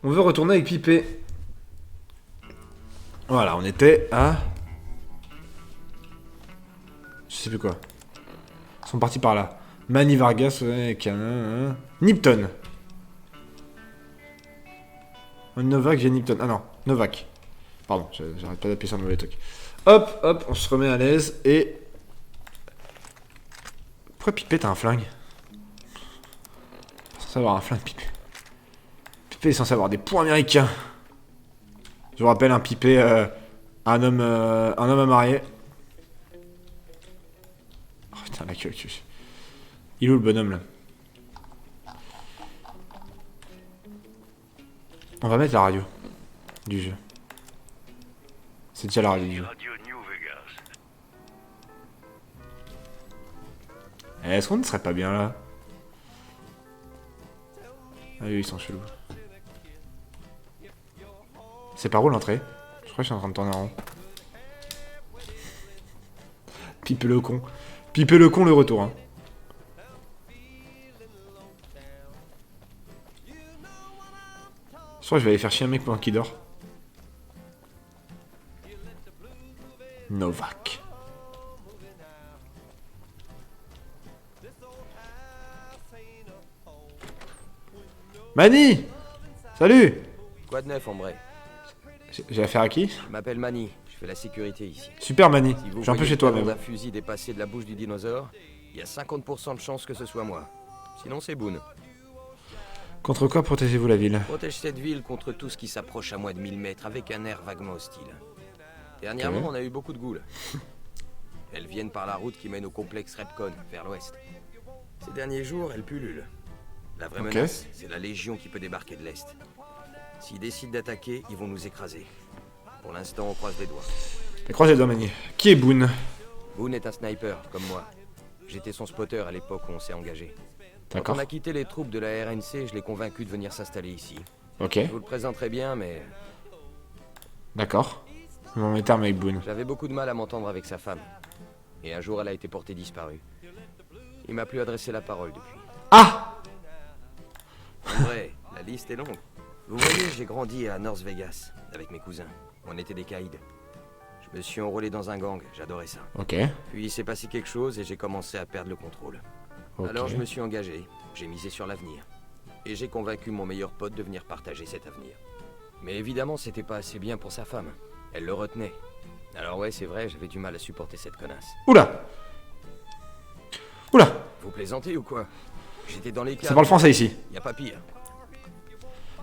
On veut retourner avec Pipé. Voilà, on était à... Je sais plus quoi. Ils sont partis par là. Manny Vargas, ouais, avec un... Nipton. Un Novak via Nipton. Ah non, Novak. Pardon, j'arrête pas d'appuyer sur le mauvais truc. Hop, hop, on se remet à l'aise et... Pourquoi Pipé t'as un flingue? Pas censé avoir un flingue, Pipé. Pipé est censé avoir des points américains. Je vous rappelle, un Pipé, un homme à marier. Oh putain, la queue. Il est où le bonhomme là? On va mettre la radio du jeu. C'est déjà la radio du jeu. Est-ce qu'on ne serait pas bien là? Ah oui, ils sont chelous. C'est par où l'entrée? Je crois que je suis en train de tourner en rond. Pipe le con. Pipe le con, le retour. Hein. Je crois que je vais aller faire chier un mec pendant qu'il dort. Novak. Manny! Salut! Quoi de neuf, Ombre? J'ai affaire à qui? Je m'appelle Manny, je fais la sécurité ici. Super Manny, Si je suis un peu chez toi même. d'un fusil dépassé de la bouche du dinosaure, il y a 50% de chances que ce soit moi. Sinon, c'est Boone. Contre quoi protégez-vous la ville? Protège cette ville contre tout ce qui s'approche à moins de 1000 mètres avec un air vaguement hostile. Dernièrement, on a eu beaucoup de ghouls. Elles viennent par la route qui mène au complexe Repcon, vers l'ouest. Ces derniers jours, elles pullulent. La vraie menace, c'est la Légion qui peut débarquer de l'Est. S'ils décident d'attaquer, ils vont nous écraser. Pour l'instant, on croise les doigts. Croisez les doigts, Manny. Qui est Boone? Boone est un sniper, comme moi. J'étais son spotter à l'époque où on s'est engagé. Quand D'accord. on a quitté les troupes de la RNC, je l'ai convaincu de venir s'installer ici. Ok. Je vous le présenterai bien, mais D'accord. On est terme avec Boone. j'avais beaucoup de mal à m'entendre avec sa femme. Et un jour, elle a été portée disparue. Il m'a plus adressé la parole depuis. Ah! En vrai, la liste est longue. Vous voyez, j'ai grandi à North Vegas, avec mes cousins. On était des caïds. Je me suis enrôlé dans un gang, j'adorais ça. Ok. Puis il s'est passé quelque chose et j'ai commencé à perdre le contrôle. Ok. Alors je me suis engagé, j'ai misé sur l'avenir. Et j'ai convaincu mon meilleur pote de venir partager cet avenir. Mais évidemment, c'était pas assez bien pour sa femme. Elle le retenait. Alors ouais, c'est vrai, j'avais du mal à supporter cette connasse. Oula! Oula! Vous plaisantez ou quoi? J'étais dans les Ça parle français ici. Y a pas pire.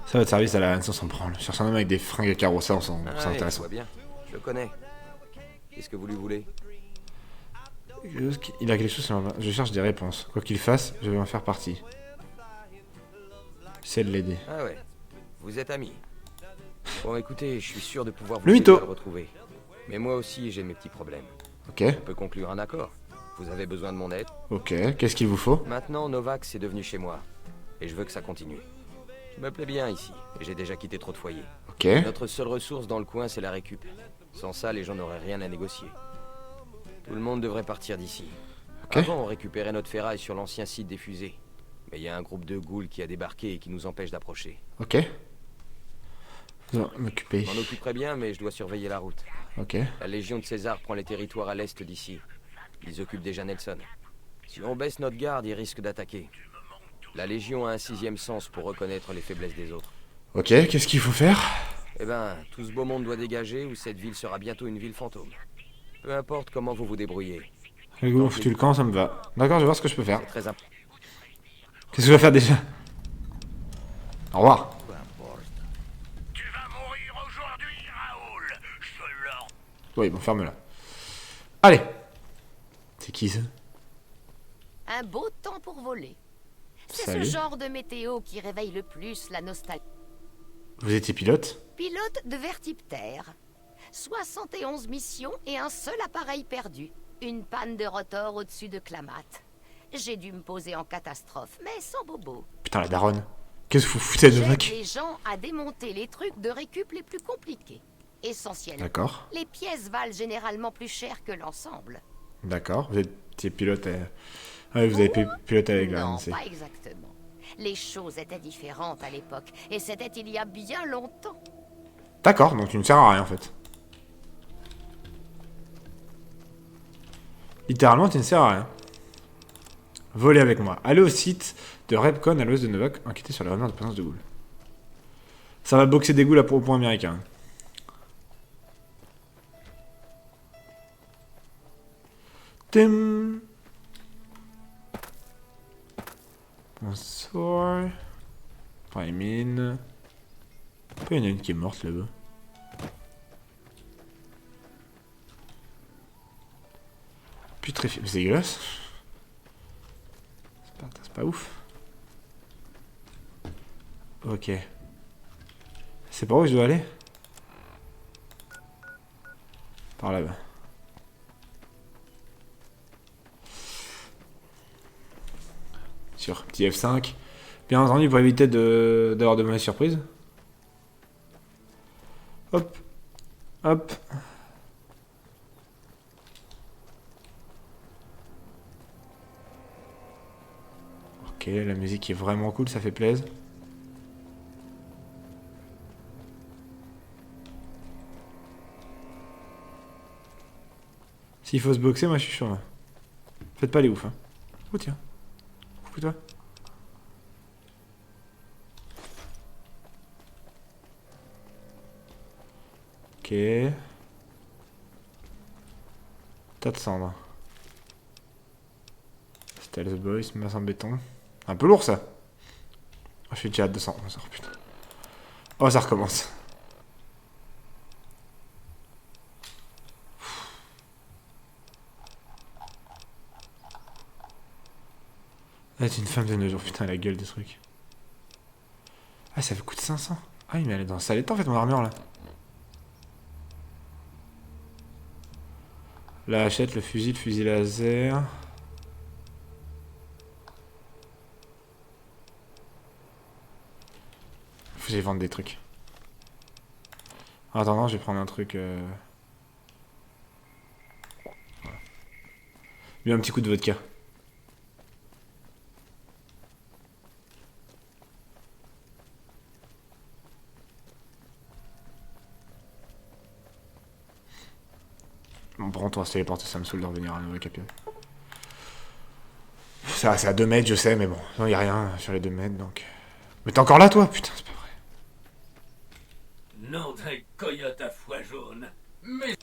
Ça va de service à la Hanse, on s'en prend. Je cherche un homme avec des fringues à carreaux, ça, c'est Ouais, je intéressant. vois bien. Je le connais. Qu'est-ce que vous lui voulez? Il a quelque chose sur la... Je cherche des réponses. Quoi qu'il fasse, je vais en faire partie. C'est de l'aider. Ah ouais. Vous êtes amis. Bon, écoutez, je suis sûr de pouvoir vous Le aider mytho. à le retrouver. Mais moi aussi, j'ai mes petits problèmes. Ok. On peut conclure un accord. Vous avez besoin de mon aide. Ok. Qu'est-ce qu'il vous faut? Maintenant, Novak, c'est devenu chez moi. Et je veux que ça continue. Je me plais bien ici, et j'ai déjà quitté trop de foyers. Ok. Notre seule ressource dans le coin, c'est la récup. Sans ça, les gens n'auraient rien à négocier. Tout le monde devrait partir d'ici. Ok. Avant, on récupérait notre ferraille sur l'ancien site des fusées. Mais il y a un groupe de ghouls qui a débarqué et qui nous empêche d'approcher. Ok. Vous en m'occuper. Je m'en occuperai bien, mais je dois surveiller la route. Ok. La Légion de César prend les territoires à l'est d'ici. Ils occupent déjà Nelson. Si on baisse notre garde, ils risquent d'attaquer. La Légion a un sixième sens pour reconnaître les faiblesses des autres. Ok. Qu'est-ce qu'il faut faire? Eh ben, tout ce beau monde doit dégager ou cette ville sera bientôt une ville fantôme. Peu importe comment vous vous débrouillez. Rigolo, on foutu le camp, ça me va. D'accord, je vais voir ce que je peux faire. C'est très important. Qu'est-ce que je vais faire déjà? Au revoir. Peu importe. Tu vas mourir aujourd'hui, Raoul. Je te l'ordonne. Oui, bon, ferme-la. Allez. C'est qui ça? Un beau temps pour voler. C'est Salut. ce genre de météo qui réveille le plus la nostalgie. Vous étiez pilote? Pilote de Vertiptère. 71 missions et un seul appareil perdu. Une panne de rotor au-dessus de Klamath. J'ai dû me poser en catastrophe, mais sans bobo. Putain, la daronne. Qu'est-ce que vous foutez de J'aide mec? les gens à démonter les trucs de récup les plus compliqués. Essentiellement. D'accord. Les pièces valent généralement plus cher que l'ensemble. D'accord. Vous étiez pilote à... Ah oui, vous avez piloté avec la Non, RNC. pas exactement. Les choses étaient différentes à l'époque, et c'était il y a bien longtemps. D'accord, donc tu ne sers à rien en fait. Littéralement, tu ne sers à rien. Volez avec moi. Allez au site de Repcon à l'ouest de Novak, enquêter sur la rumeur de présence de ghouls. Ça va boxer des ghouls au point américain. Tim. Bonsoir. Prime in. Pourquoi il y en a une qui est morte là-bas? Putréfié. Mais c'est dégueulasse. C'est pas ouf. Ok. C'est par où je dois aller? Par là-bas. Sur petit F5. Bien entendu pour éviter d'avoir de mauvaises surprises. Hop. Hop. Ok, la musique est vraiment cool, ça fait plaisir. S'il faut se boxer, moi je suis chaud là. Faites pas les ouf, hein. Oh tiens. Coupe-toi. Ok. Tas de cendres. Stealth Boys, masse en béton. Un peu lourd ça. Oh, je suis déjà à 200. Oh putain. Oh, ça recommence. Ah, c'est une femme de nos jours. Putain, la gueule des trucs. Ah, ça coûte 500. Ah oui, mais elle est dans le sale état en fait, mon armure là. La hachette, le fusil laser. Faut que j'aille vendre des trucs. En attendant, je vais prendre un truc. Voilà. Lui, un petit coup de vodka. Bon, par contre, on va se téléporter, ça me saoule de revenir à nouveau capital. C'est à 2 mètres, je sais, mais bon, non, y a rien sur les 2 mètres, donc... Mais t'es encore là, toi? Putain, c'est pas vrai. Nom d'un coyote à foie jaune. Mais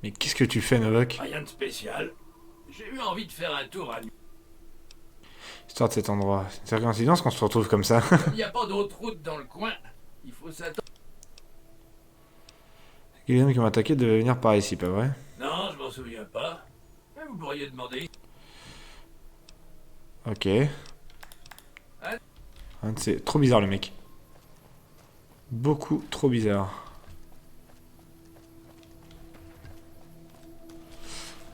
Mais qu'est-ce que tu fais, Novak? rien de spécial. J'ai eu envie de faire un tour à nuit. Histoire de cet endroit. C'est une coïncidence qu'on se retrouve comme ça. Il n'y a pas d'autre route dans le coin. Il faut s'attendre. Les hommes qui m'ont attaqué devaient venir par ici, pas vrai? Non, je m'en souviens pas. Mais vous pourriez demander. Ok. C'est trop bizarre, le mec. Beaucoup trop bizarre.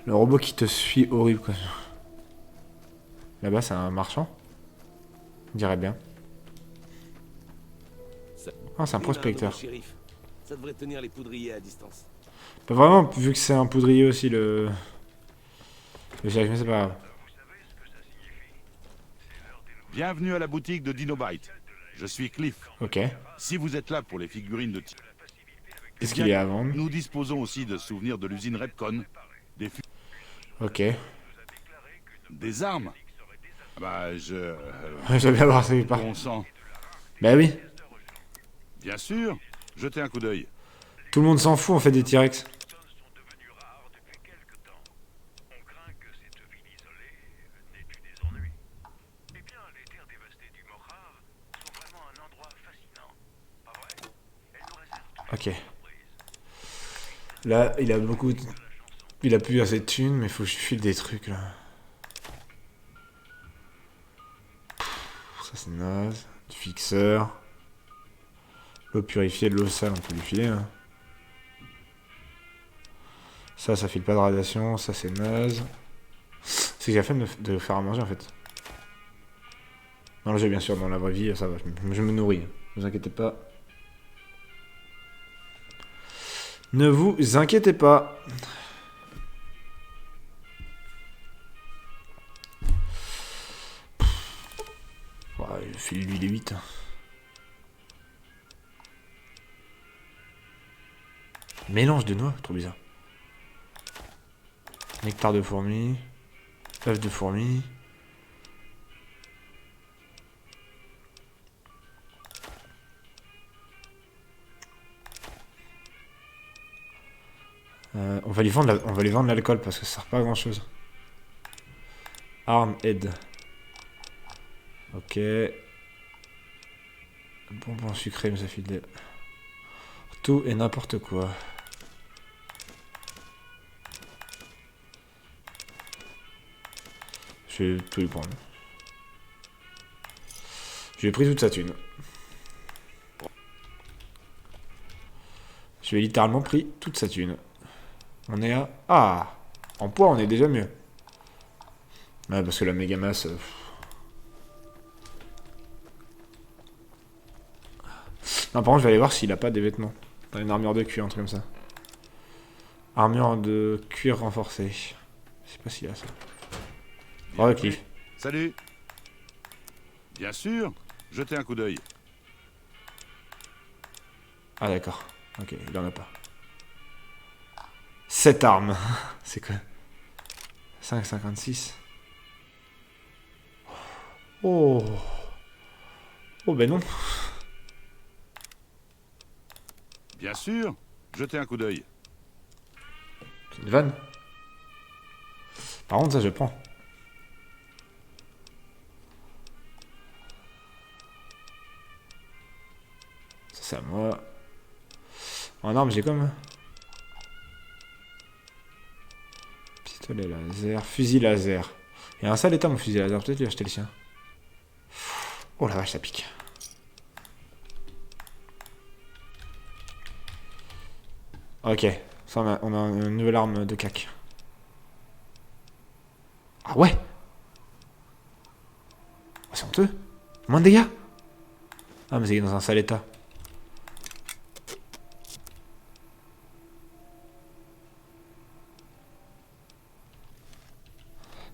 Le robot qui te suit, horrible, quoi. Là-bas, c'est un marchand? On dirait bien. Ah, c'est un prospecteur. Ça devrait tenir les poudriers à distance. Pas vraiment, vu que c'est un poudrier aussi, le shérif, mais c'est pas grave. Bienvenue à la boutique de Dinobyte. Je suis Cliff. Ok. Si vous êtes là pour les figurines de Qu'est-ce qu'il y a à vendre? nous disposons aussi de souvenirs de l'usine Repcon. Ok. Des armes. Bah, je Je vais bien voir ça quelque part. bon sang. Bah oui. Bien sûr. Jetez un coup d'œil. Tout le monde s'en fout, on fait des T-Rex. sont devenus rares depuis quelque temps. On craint que cette ville isolée n'ait eu des ennuis. Eh bien, les terres dévastées du Mojave sont vraiment un endroit fascinant. Pas vrai? Elles nous réservent Ok. Là, il a beaucoup... Il a plus assez de thunes, mais faut que je file des trucs, là. Ça, c'est naze. Du fixeur. L'eau purifiée, de l'eau sale, on peut lui filer, hein. Ça file pas de radiation. Ça, c'est naze. C'est que j'ai la flemme de faire à manger, en fait. Dans le jeu, bien sûr, dans la vraie vie, ça va. Je me nourris. Ne vous inquiétez pas. Ne vous inquiétez pas. Ouais, File-lui les 8. Mélange de noix, trop bizarre. Nectar de fourmi. œuf de fourmi. On va lui vendre l'alcool parce que ça sert pas à grand chose. Arm head. Ok. Bonbon sucré, mais ça file de... Tout et n'importe quoi. Je vais tout lui prendre. Je lui ai pris toute sa thune. Je lui ai littéralement pris toute sa thune. On est à... Ah! En poids, on est déjà mieux. Ouais, parce que la méga masse... Non, par contre, je vais aller voir s'il a pas des vêtements. Dans une armure de cuir, un truc comme ça. Armure de cuir renforcée. Je sais pas s'il a ça. Oh, Cliff. Salut. Bien sûr. Jetez un coup d'œil. Ah, d'accord. Ok, il en a pas. 7 armes. C'est quoi? 5,56. Oh. Oh, ben non. Bien sûr. Jetez un coup d'œil. C'est une vanne. Par contre, ça, je prends. Ça, c'est à moi. En arme, j'ai comme... Pistolet laser, fusil laser. Il y a un sale état, mon fusil laser. Peut-être lui acheter le sien. Oh la vache, ça pique. Ok. Ça, on a une nouvelle arme de cac. Ah ouais. Oh, c'est honteux. Moins de dégâts. Ah, mais c'est dans un sale état.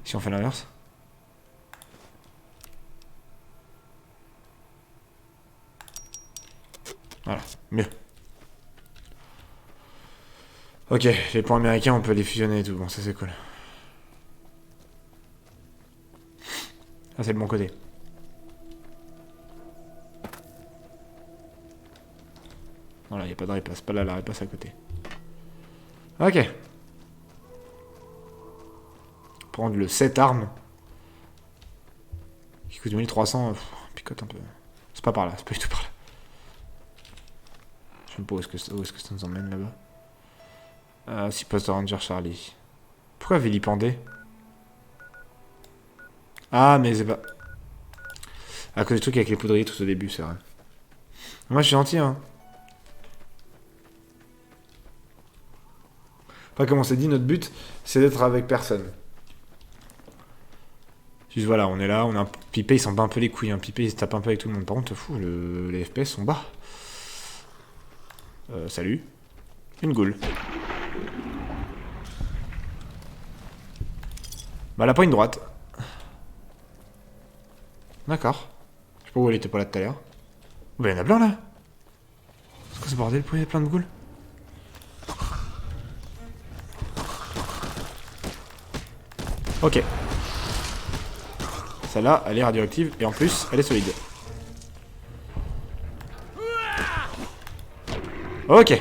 Si on fait l'inverse. Voilà, mieux. Ok, les points américains, on peut les fusionner et tout. Bon, ça c'est cool. Ah, c'est le bon côté. Voilà, il n'y a pas de répasse. Pas là, la répasse à côté. Ok. Prendre le 7 armes. Qui coûte 1300. Picote un peu. C'est pas par là, c'est pas du tout par là. Je sais même pas où est-ce que ça nous emmène là-bas. Si poste de Ranger Charlie. Pourquoi vilipender? Ah, mais c'est pas... À cause du truc avec les poudriers tout au début, c'est vrai. Moi, je suis gentil, hein. Enfin, comme on s'est dit, notre but, c'est d'être avec personne. Juste voilà, on est là, on a un... Pipé, il s'en bat un peu les couilles, hein. Pipé, il se tape un peu avec tout le monde. Par contre, fou, les FPS sont bas. Salut. Une goule. Bah, elle a pas une droite. D'accord. Je sais pas où elle était pas là tout à l'heure. Bah, il y en a plein là. C'est quoi ce bordel? Pourquoi il y a plein de goules? Ok. Celle-là, elle est radioactive et en plus, elle est solide. Ok.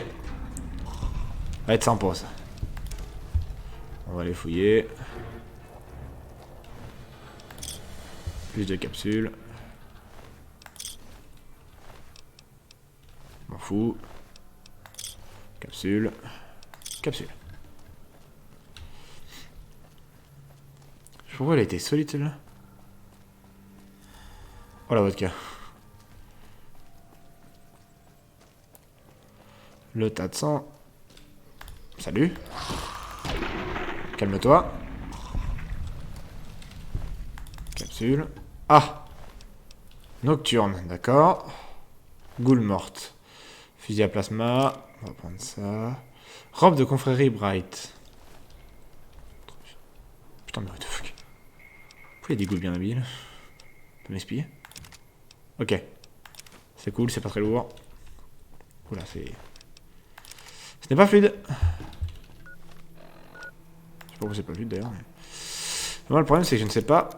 Va être sympa ça. On va les fouiller. Plus de capsules. M'en fous. Capsule. Capsule. Je vois elle a été solide celle-là. Oh la vodka. Le tas de sang. Salut. Calme-toi. Capsule. Ah. Nocturne, d'accord. Goule morte. Fusil à plasma. On va prendre ça. Robe de confrérie Bright. Putain, mais what the fuck. Pourquoi il y a des goules bien habiles? Tu peux m'expliquer? Ok. C'est cool, c'est pas très lourd. Oula, c'est... Ce n'est pas fluide. Je sais pas pourquoi c'est pas fluide d'ailleurs. Mais... Moi, le problème, c'est que je ne sais pas...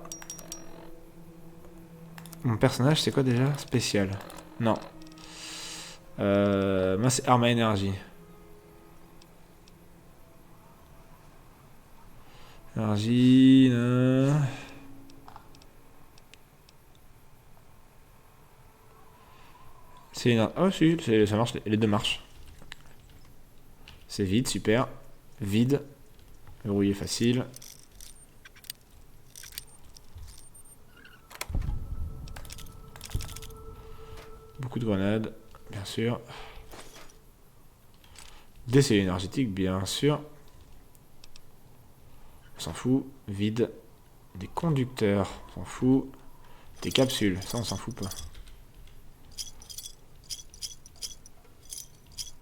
Mon personnage, c'est quoi déjà? Spécial. Non. Moi, c'est arme à énergie. Énergie... C'est une... Oh si, ça marche, les deux marchent. C'est vide, super. Vide. Verrouillé facile. Beaucoup de grenades, bien sûr. Des cellules énergétiques, bien sûr. On s'en fout. Vide. Des conducteurs, on s'en fout. Des capsules, ça on s'en fout pas.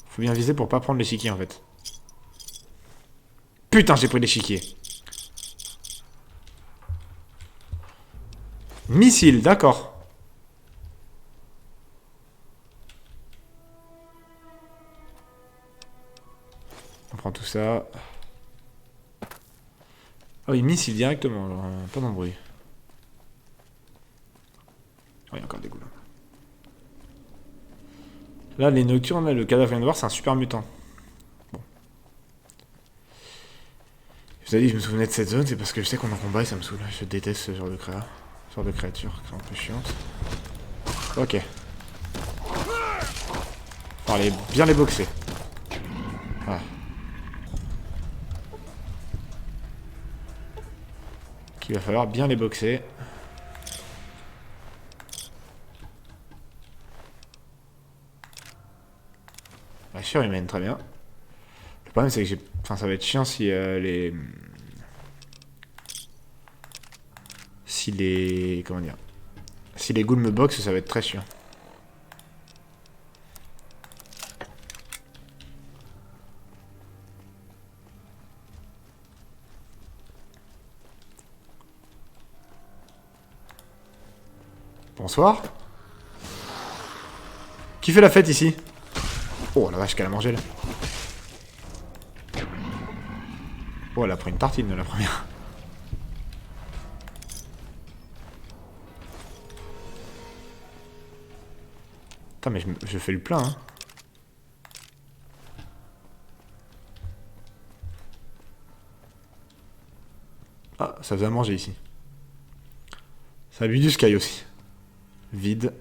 Faut bien viser pour pas prendre l'échiquier en fait. Putain, j'ai pris l'échiquier. Missile, d'accord. On prend tout ça. Ah oui, missile directement, alors, pas d'embrouille. Oh, il y a encore des goulots. Là, les nocturnes, là, le cadavre vient de voir, c'est un super mutant. Bon. Je vous ai dit, je me souvenais de cette zone, c'est parce que je sais qu'on en combat et ça me saoule. Je déteste ce genre de créa. Ce genre de créatures qui sont un peu chiantes. Ok. Faut aller bien les boxer. Voilà. Il va falloir bien les boxer. La chair humaine, très bien. Le problème c'est que j'ai... Enfin ça va être chiant si les... Si les... Comment dire? Si les ghouls me boxent, ça va être très chiant. Bonsoir. Qui fait la fête ici? Oh la vache qu'elle a mangé là. Oh elle a pris une tartine la première. Putain mais je fais le plein hein. Ah ça faisait à manger ici. Ça a bu du sky aussi. Vide.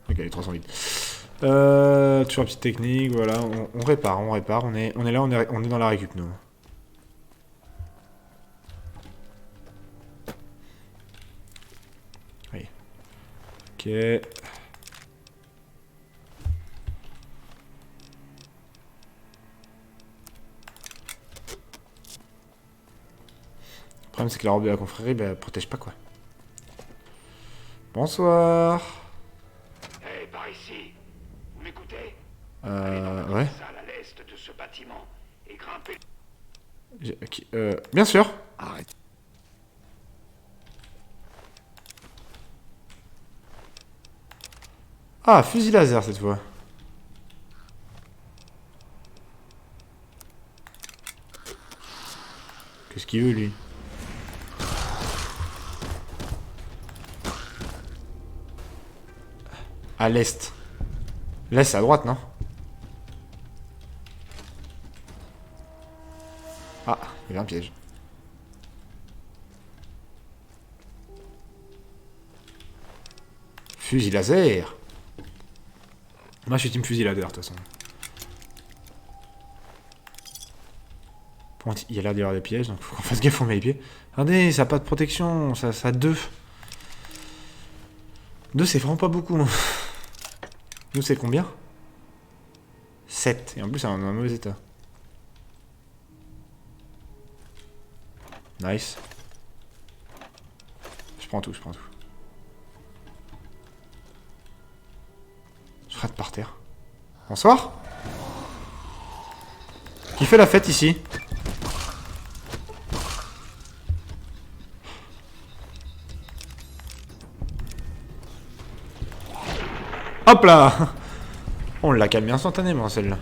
Ok, les 300 vides. Toujours petite technique, voilà. On répare, on répare. On est là, on est dans la récup, nous. Oui. Ok. Le problème, c'est que la robe de la confrérie, bah, protège pas, quoi. Bonsoir. Hey, par ici. Vous m'écoutez? Ouais. Salle à l'est de ce bâtiment et grimper. Bien sûr. Arrête. Ah, fusil laser cette fois. Qu'est-ce qu'il veut, lui? À l'est. L'est, c'est à droite, non? Ah, il y a un piège. Fusil laser. Moi, je suis team fusil laser, de toute façon. Bon, il y a l'air d'y avoir des pièges, donc faut qu'on fasse gaffe, on met les pieds. Regardez, ça n'a pas de protection, ça a 2. 2, c'est vraiment pas beaucoup. Nous, c'est combien? 7. Et en plus, c'est dans un mauvais état. Nice. Je prends tout, je prends tout. Je rate par terre. Bonsoir. Qui fait la fête ici? Hop là. On l'a calmé instantanément, celle-là.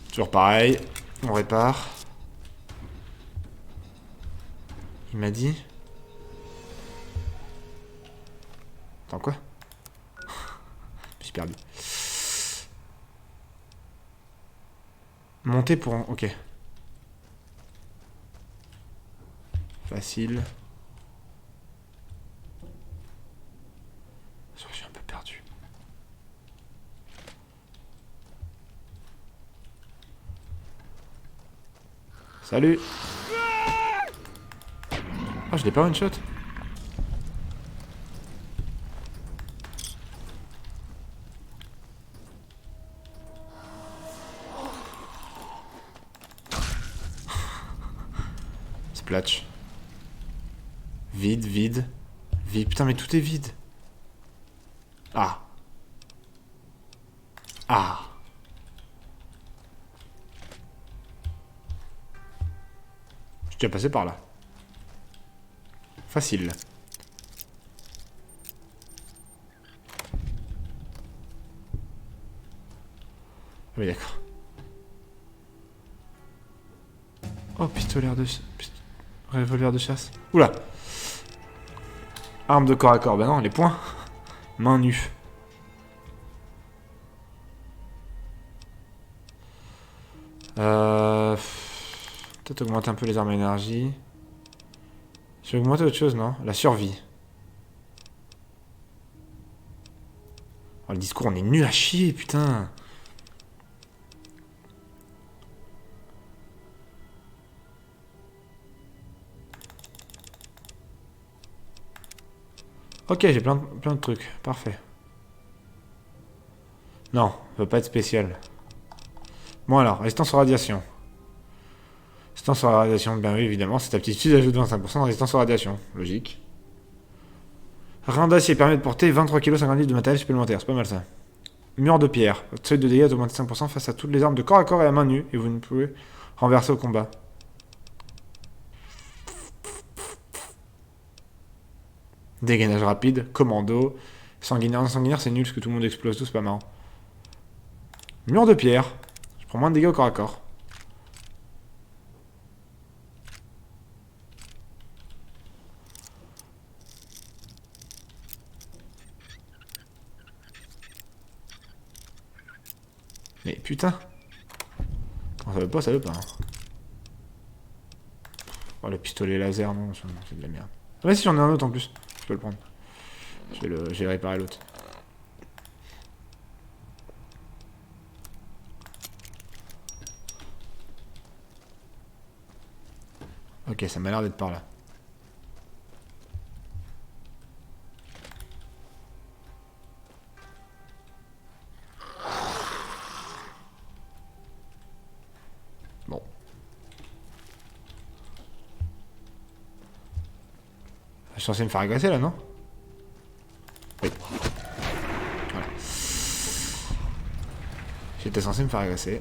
Toujours pareil. On répare. Il m'a dit... Attends, quoi? Je suis perdu. Monter pour... Ok. Facile. Je suis un peu perdu. Salut. Oh, je l'ai pas one shot. Splatch. Vide, vide. Vide. Putain, mais tout est vide. Ah. Ah. Je suis déjà passé par là. Facile. Oui, d'accord. Oh, pistolet de... Revolver de chasse. Oula. Arme de corps à corps. Ben non, les poings. Main nue. Peut-être augmenter un peu les armes à énergie. Je vais augmenter autre chose, non? La survie. Oh, le discours, on est nul à chier, putain. Ok, j'ai plein de trucs. Parfait. Non, ça va pas être spécial. Bon alors, résistance aux radiations. Résistance aux radiations, bien oui, évidemment. Cette aptitude ajoute 25% de résistance aux radiations. Logique. Rein d'acier permet de porter 23 kg 50 livres de matériel supplémentaire. C'est pas mal ça. Mur de pierre. Votre seuil de dégâts est augmenté 5% face à toutes les armes de corps à corps et à main nue. Et vous ne pouvez renverser au combat. Dégainage rapide, commando. Sanguinaire, sanguinaire c'est nul parce que tout le monde explose tout, c'est pas marrant. Mur de pierre. Je prends moins de dégâts au corps à corps. Mais putain. Quand ça veut pas, ça veut pas. Hein. Oh, le pistolet laser, non, c'est de la merde. Ah, mais si j'en ai un autre en plus. Je peux le prendre. Je vais réparer l'autre. Ok, ça m'a l'air d'être par là. Bon. Je suis censé me faire agresser là, non? Oui. Voilà. J'étais censé me faire agresser.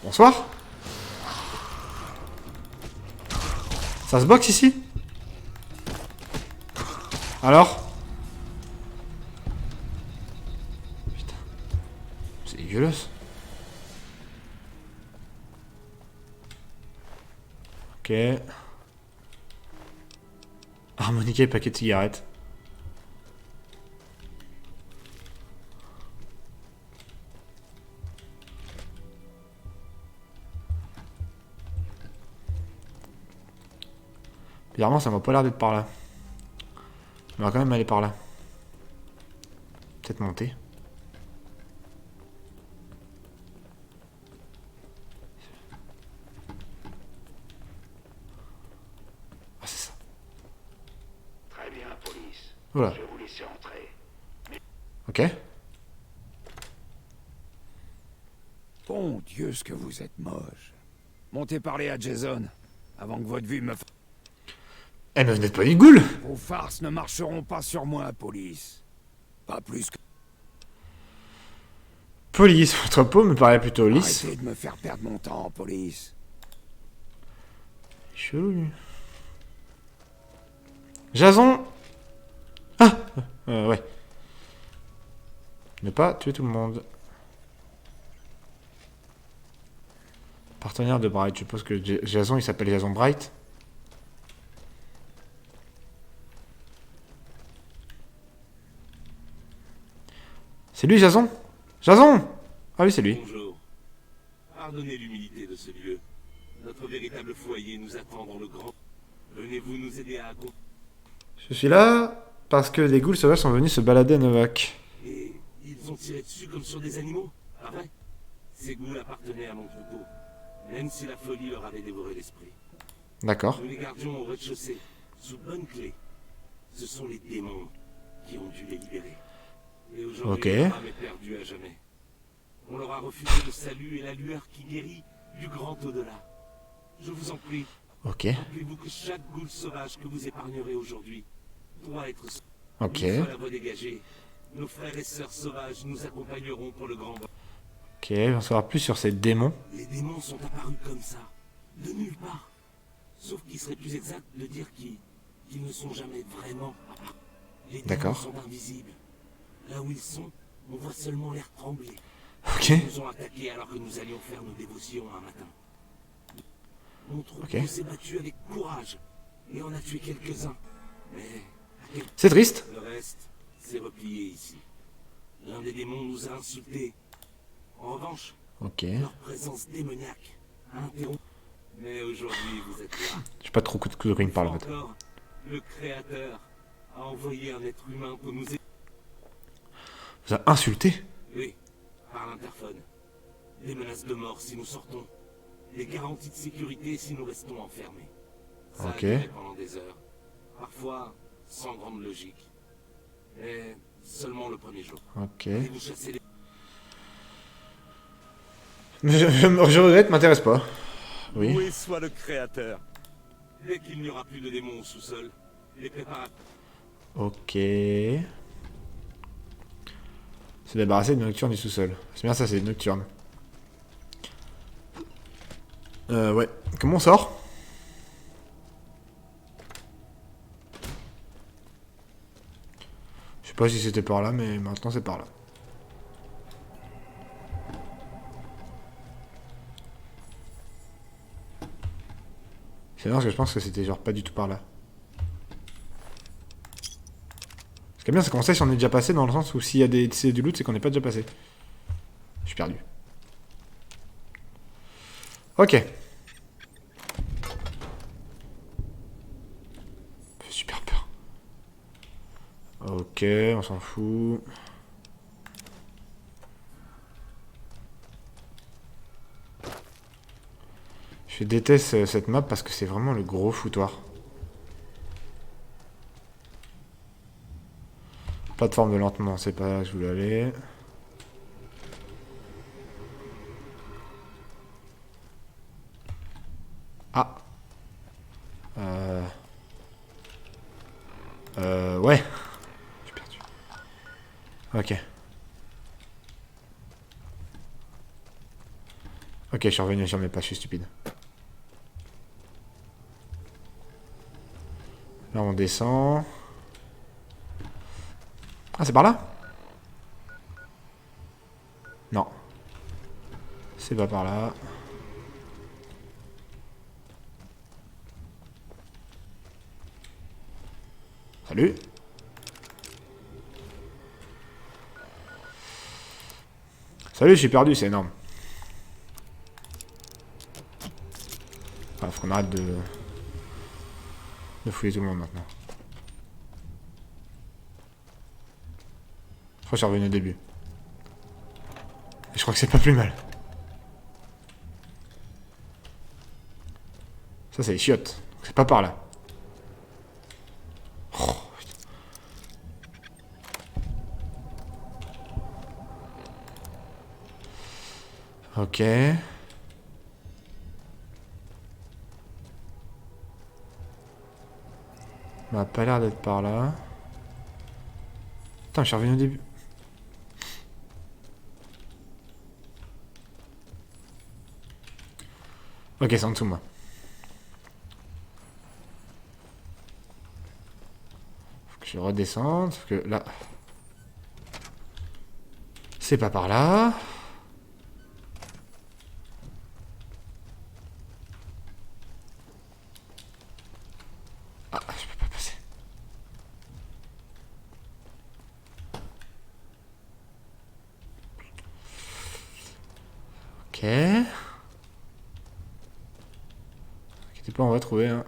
Bonsoir. Ça se boxe ici? Alors? Putain. C'est dégueulasse. Ok. Harmonica et paquet de cigarettes. Bizarrement, ça m'a pas l'air d'être par là. On va quand même aller par là. Peut-être monter. Ah, c'est ça. Très bien, police. Voilà. Je vais vous laisser entrer. Ok. Bon Dieu, ce que vous êtes moche. Montez parler à Jason, avant que votre vue me... Eh mais vous n'êtes pas une goule! Vos farces ne marcheront pas sur moi, police. Pas plus que... Police, votre peau me paraît plutôt lisse. Arrêtez de me faire perdre mon temps, police. Chelou, lui. Jason! Ouais. Ne pas tuer tout le monde. Partenaire de Bright. Je suppose que Jason, il s'appelle Jason Bright. C'est lui, Jason? Jason! Ah oui, c'est lui. Bonjour. Pardonnez l'humilité de ce lieu. Notre véritable foyer nous attend dans le grand. Venez-vous nous aider à accomplir? Je suis là parce que des ghouls sauvages sont venus se balader à Novak. Et ils ont tiré dessus comme sur des animaux, pas vrai? Ces ghouls appartenaient à mon troupeau, même si la folie leur avait dévoré l'esprit. D'accord. Nous les gardions au rez-de-chaussée, sous bonne clé. Ce sont les démons qui ont dû les libérer. Et aujourd'hui, Ok. leur âme est perdue à jamais. On leur a refusé le salut et la lueur qui guérit du grand au-delà. Je vous en prie, Ok. rappelez-vous que chaque ghoul sauvage que vous épargnerez aujourd'hui doit être sauvé. Ok. Une fois la voie dégagée, nos frères et sœurs sauvages nous accompagneront pour le grand bain. Ok, on va en savoir plus sur ces démons. Les démons sont apparus comme ça, de nulle part. Sauf qu'il serait plus exact de dire qu'ils ne sont jamais vraiment apparus. Les démons D'accord. sont invisibles. Là où ils sont, on voit seulement l'air trembler. Ok. Ils nous ont attaqués alors que nous allions faire nos dévotions un matin. Mon troupeau Ok. s'est battu avec courage et on a tué quelques-uns. Mais C'est triste. le reste s'est replié ici. L'un des démons nous a insultés. En revanche, Ok. leur présence démoniaque a interrompu. Mais aujourd'hui, vous êtes là. J'ai pas trop de quoi il me parle en fait. Encore, le Créateur a envoyé un être humain pour nous aider. Vous a insulté? Oui, par l'interphone. Des menaces de mort si nous sortons. Des garanties de sécurité si nous restons enfermés. Ça Ok. a duré pendant des heures. Parfois, sans grande logique. Mais seulement le premier jour. Ok. Et vous chassez les... Je regrette, m'intéresse pas. Oui. Loué soit le Créateur. Dès qu'il n'y aura plus de démons au sous-sol, les préparatifs... Ok. Se débarrasser de Nocturne du sous-sol. C'est bien ça, c'est Nocturne. Ouais. Comment on sort? Je sais pas si c'était par là, mais maintenant c'est par là. C'est bien parce que je pense que c'était genre pas du tout par là. Ce qui est bien, c'est qu'on sait si on est déjà passé, dans le sens où s'il y a c'est du loot, c'est qu'on n'est pas déjà passé. Je suis perdu. Ok. Ça fait super peur. Ok, on s'en fout. Je déteste cette map parce que c'est vraiment le gros foutoir. Plateforme de lentement, c'est pas là que je voulais aller. Ah. Ouais. Je suis perdu. Ok. Ok, je suis revenu sur mes pas, je suis stupide. Là, on descend. Ah, c'est par là? Non. C'est pas par là. Salut. Salut, je suis perdu, c'est énorme. Ah, faut qu'on arrête de fouiller tout le monde maintenant. Je crois que je suis revenu au début. Et je crois que c'est pas plus mal. Ça, c'est les chiottes. C'est pas par là. Oh, putain. Ok. On a pas l'air d'être par là. Putain, je suis revenu au début. Ok, c'est en dessous de moi. Faut que je vais redescendre, parce que là... C'est pas par là. Ah, je peux pas passer. Ok. Inquiétez pas, on va trouver, hein.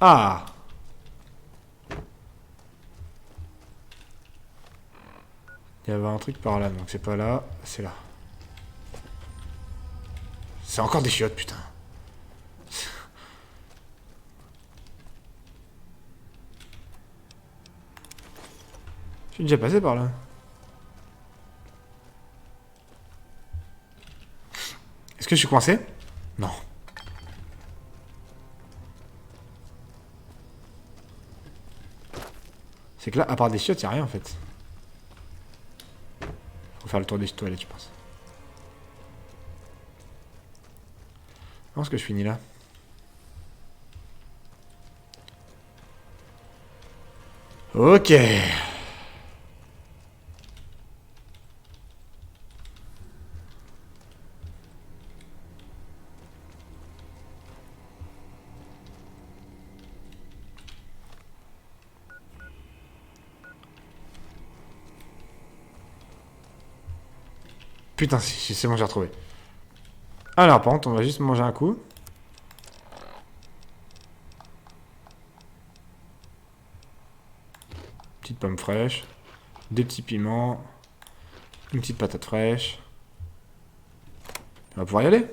Ah! Il y avait un truc par là, donc c'est pas là, c'est là. C'est encore des chiottes, putain. Je suis déjà passé par là. Est-ce que je suis coincé? Non. C'est que là, à part des chiottes, y a rien en fait. Faut faire le tour des toilettes, je pense. Comment est-ce que je finis là? Ok. Putain, c'est bon, j'ai retrouvé. Alors, par contre, on va juste manger un coup. Petite pomme fraîche. Des petits piments. Une petite patate fraîche. On va pouvoir y aller.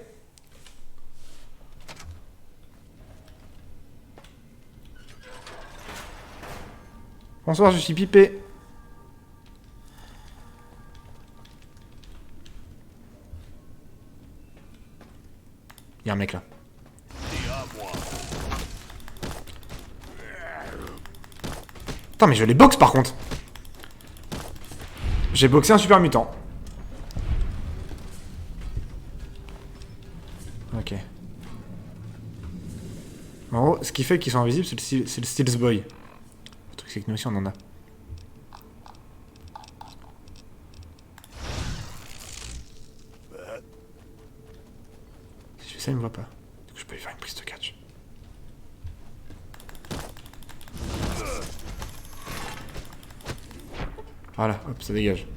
Bonsoir, je suis Pipé. Il y a un mec là. Putain, mais je les boxe par contre. J'ai boxé un super mutant. Ok. En gros, ce qui fait qu'ils sont invisibles, c'est le Steels Boy. Le truc, c'est que nous aussi on en a. Si je fais ça, il me voit pas. Du coup, je peux lui faire une prise de catch. Voilà, hop, ça dégage.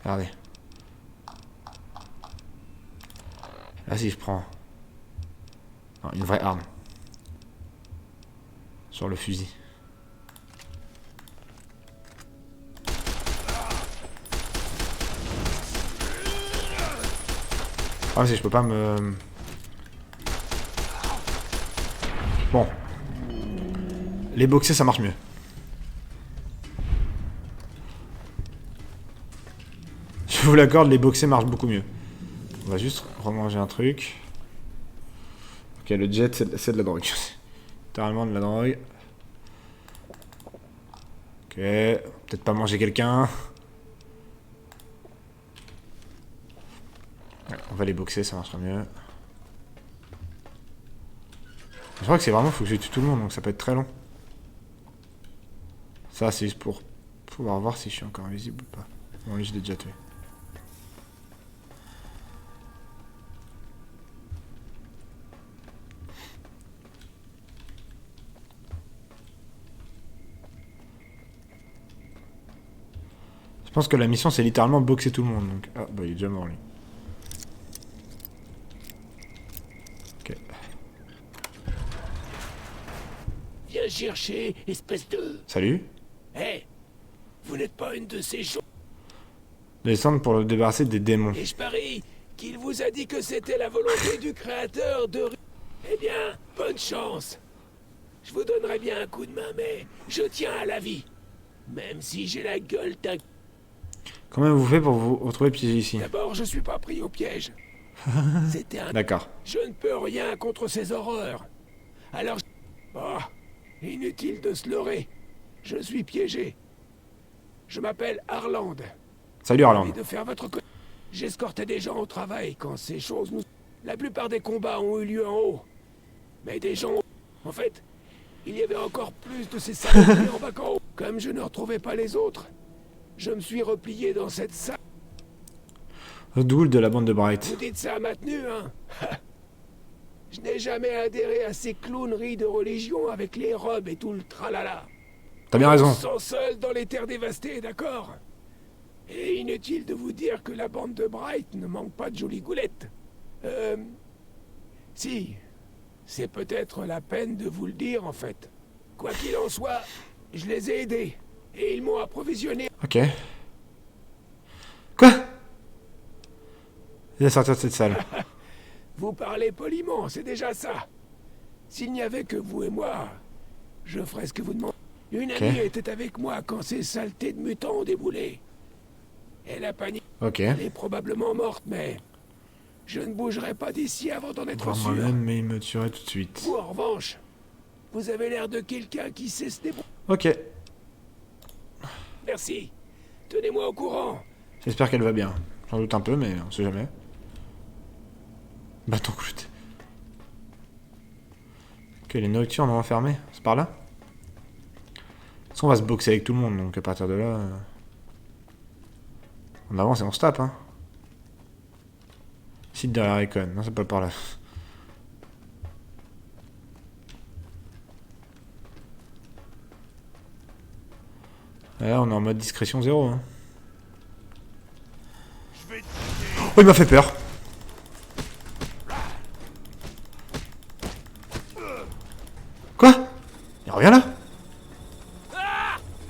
Regardez. Là, si je prends... Non, une vraie arme. Sur le fusil. Ah, si je peux pas me... Bon. Les boxer, ça marche mieux. Je vous l'accorde, les boxer marchent beaucoup mieux. On va juste remanger un truc. Ok, le jet, c'est de la drogue. Littéralement de la drogue. Ok, peut-être pas manger quelqu'un. Ouais, on va les boxer, ça marchera mieux. Je crois que c'est vraiment, faut que je tue tout le monde, donc ça peut être très long. Ça, c'est juste pour pouvoir voir si je suis encore invisible ou pas. Bon, lui, je l'ai déjà tué. Je pense que la mission, c'est littéralement boxer tout le monde, donc... Ah, bah, il est déjà mort, lui. Ok. Viens chercher, espèce de... Salut. Hé, vous n'êtes pas une de ces gens. Descendre pour le débarrasser des démons. Et je parie qu'il vous a dit que c'était la volonté du créateur de... Eh bien, bonne chance. Je vous donnerai bien un coup de main, mais je tiens à la vie. Même si j'ai la gueule d'un... Comment vous faites pour vous retrouver piégé ici? D'abord, je suis pas pris au piège. C'était un... D'accord. Je ne peux rien contre ces horreurs. Alors, Bah, inutile de se leurrer. Je suis piégé. Je m'appelle Harland. Salut Arland. Et de faire votre j'escortais des gens au travail quand ces choses nous... La plupart des combats ont eu lieu en haut. Mais des gens... En fait, il y avait encore plus de ces saloperies en bas qu'en haut. Comme je ne retrouvais pas les autres, je me suis replié dans cette salle. Doul de la bande de Bright. Vous dites ça m'a tenu, hein? Je n'ai jamais adhéré à ces clowneries de religion avec les robes et tout le tralala. T'as bien On raison. se sent seul dans les terres dévastées, d'accord? Et inutile de vous dire que la bande de Bright ne manque pas de jolies goulettes. Si, c'est peut-être la peine de vous le dire en fait. Quoi qu'il en soit, je les ai aidés. Et ils m'ont approvisionné. Ok. Quoi? Il est sorti de cette salle. Vous parlez poliment, c'est déjà ça. S'il n'y avait que vous et moi, je ferais ce que vous demandez. Une amie était avec moi quand ces saletés de mutants ont déboulé. Elle a paniqué. Ok. Elle est probablement morte, mais je ne bougerai pas d'ici avant d'en être Voir sûr. moi-même, mais il me tuerait tout de suite. Vous, en revanche, vous avez l'air de quelqu'un qui sait se débrouiller. Ok. Merci. Tenez-moi au courant. J'espère qu'elle va bien. J'en doute un peu, mais on sait jamais. Bâton clouté. Ok, les nocturnes ont enfermé. C'est par là? De toute façon, on va se boxer avec tout le monde, donc à partir de là... On avance et on se tape, hein. Site derrière Recon. Non, c'est pas par là. Là, on est en mode discrétion 0, hein. Oh, il m'a fait peur. Quoi? Il revient là?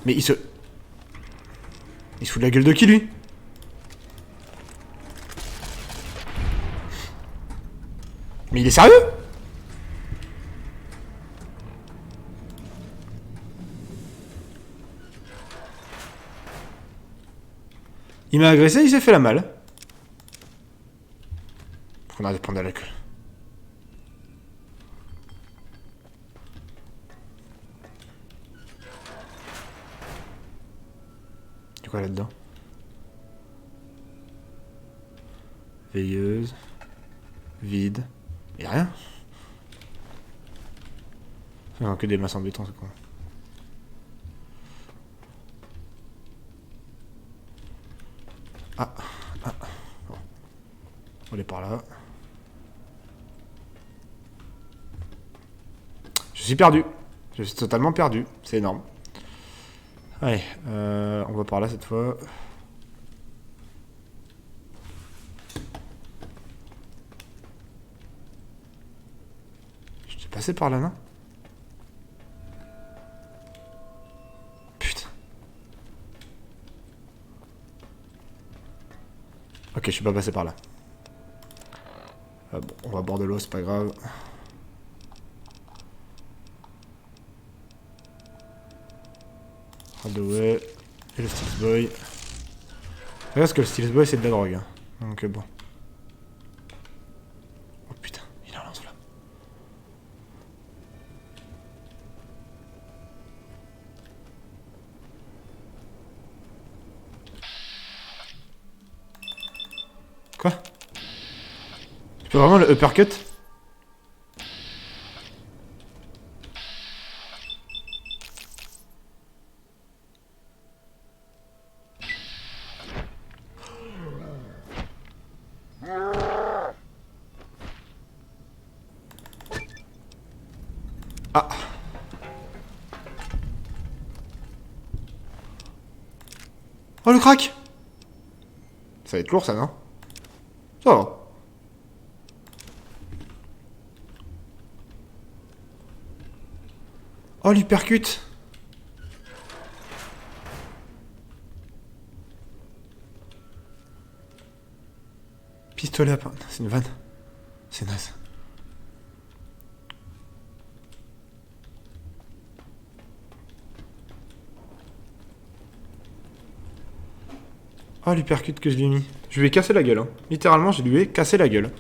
Mais il se... Il se fout de la gueule de qui, lui? Mais il est sérieux? Il m'a agressé, il s'est fait la malle. Faut qu'on arrête de prendre de l'alcool. C'est quoi là-dedans? Veilleuse. Vide. Y'a rien. Non, que des masses en béton, c'est quoi. Ah. Ah. Bon. On est par là. Je suis perdu. Je suis totalement perdu. C'est énorme. Allez, on va par là cette fois. Je suis passé par là, non? Putain. Ok, je suis pas passé par là. Ah bon, on va boire de l'eau, c'est pas grave. Hardaway et le Steels Boy. Regarde ce que le Steels Boy c'est de la drogue. Hein. Donc bon. Oh putain, il a un lance-flamme. Quoi? Tu peux vraiment le uppercut? Ah. Oh le crack. Ça va être lourd ça, non? Ça va. Oh l'hypercute. Pistolet à pain. C'est une vanne. C'est naze. Oh l'hypercute que je lui ai mis. Je lui ai cassé la gueule. Hein. Littéralement, je lui ai cassé la gueule.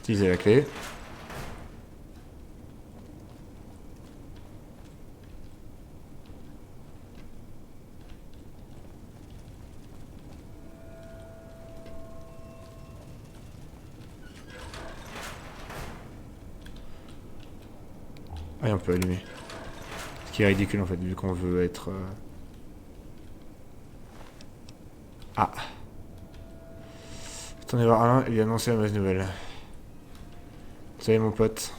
Utiliser la clé. Ah, et on peut allumer. Ce qui est ridicule en fait, vu qu'on veut être... Ah. Attendez voir Alain, il a annoncé la mauvaise nouvelle. Salut mon pote.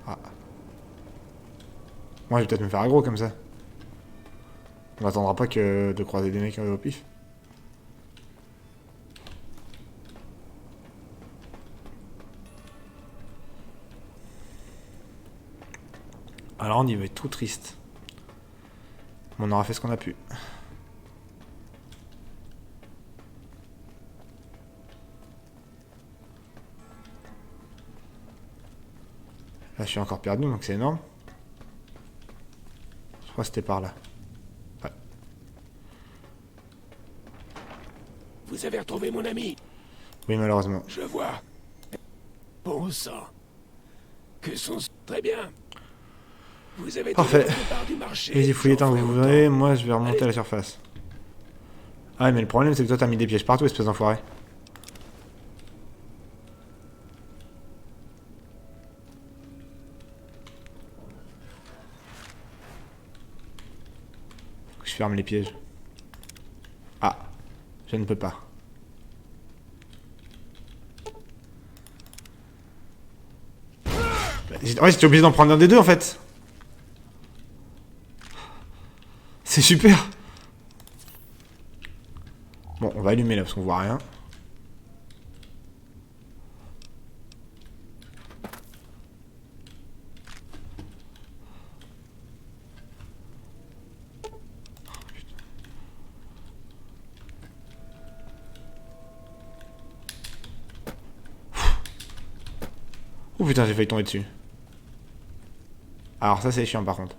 Ah. Moi je vais peut-être me faire aggro comme ça. On n'attendra pas que de croiser des mecs au pif. Alors on y va être tout triste. Mais on aura fait ce qu'on a pu. Là je suis encore perdu donc c'est énorme. Je crois que c'était par là. Ouais. Vous avez retrouvé mon ami? Oui malheureusement. Je vois. Bon sang. Que sont... Très bien. Vous avez Parfait. trouvé la plupart du marché. Allez-y, fouillez tant J'en que ferai vous autant. voudrez, moi je vais remonter Allez. à la surface. Ah mais le problème c'est que toi t'as mis des pièges partout espèce d'enfoiré. Faut que je ferme les pièges. Ah, je ne peux pas. Ouais, j'étais obligé d'en prendre un des deux en fait. C'est super. Bon, on va allumer là parce qu'on voit rien. Oh putain, j'ai failli tomber dessus. Alors ça c'est chiant par contre.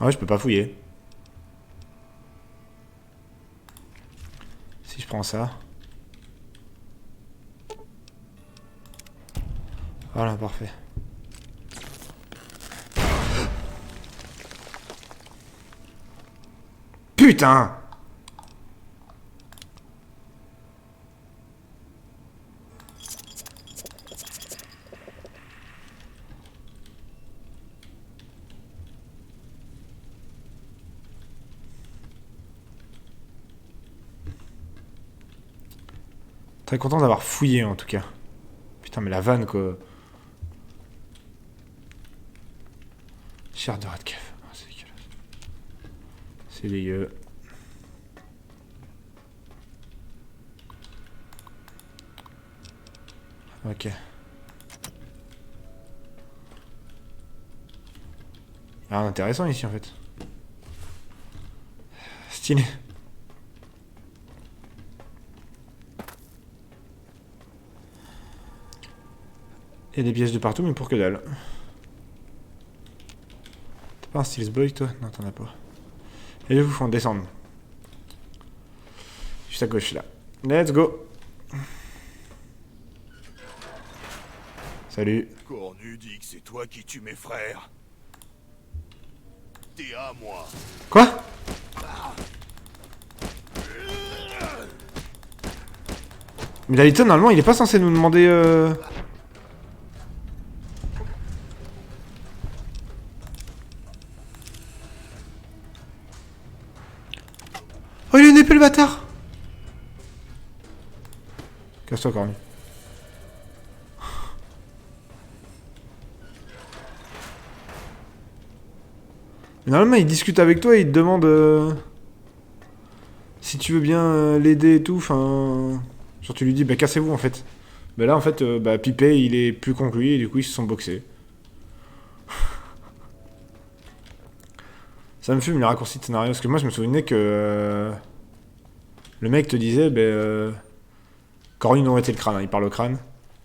Ah ouais, je peux pas fouiller. Si je prends ça. Voilà, parfait. Putain! Très content d'avoir fouillé en tout cas. Putain mais la vanne quoi. Chair de Radcliffe. Oh, c'est dégueulasse. C'est dégueu. Ok. Rien d'intéressant ici en fait. Stylé. Il y a des pièges de partout mais pour que dalle. T'as pas un Steels Boy toi? Non t'en as pas. Et je vous font descendre. Juste à gauche là. Let's go. Salut. Cornu dit que c'est toi qui tues mes frères. T'es à moi. Quoi? Mais Daliton normalement il est pas censé nous demander Oh il a une épée le bâtard. Casse-toi Cornu. Mais normalement il discute avec toi et il te demande si tu veux bien l'aider et tout, enfin... Genre tu lui dis bah cassez-vous en fait. Bah là en fait bah Pipé il est plus conclu et du coup ils se sont boxés. Ça me fume les raccourcis de scénario parce que moi je me souvenais que Le mec te disait, Cornu aurait été le crâne, hein, il parle au crâne.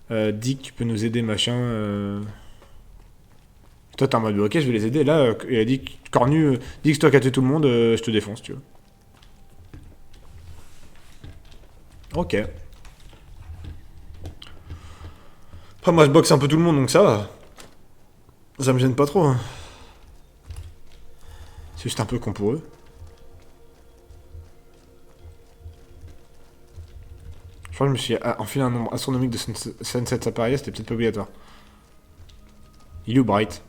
Dis que tu peux nous aider, machin. Toi, t'es en mode, ok, je vais les aider. Là, il a dit, Cornu, dis que c'est toi qui as tué tout le monde, je te défonce, tu vois. Ok. Après, moi, je boxe un peu tout le monde, donc ça va. Ça me gêne pas trop. Hein. C'est juste un peu con pour eux. Je crois que je me suis enfilé un nombre astronomique de Sunset Appareil, c'était peut-être pas obligatoire. Il est où, Bright?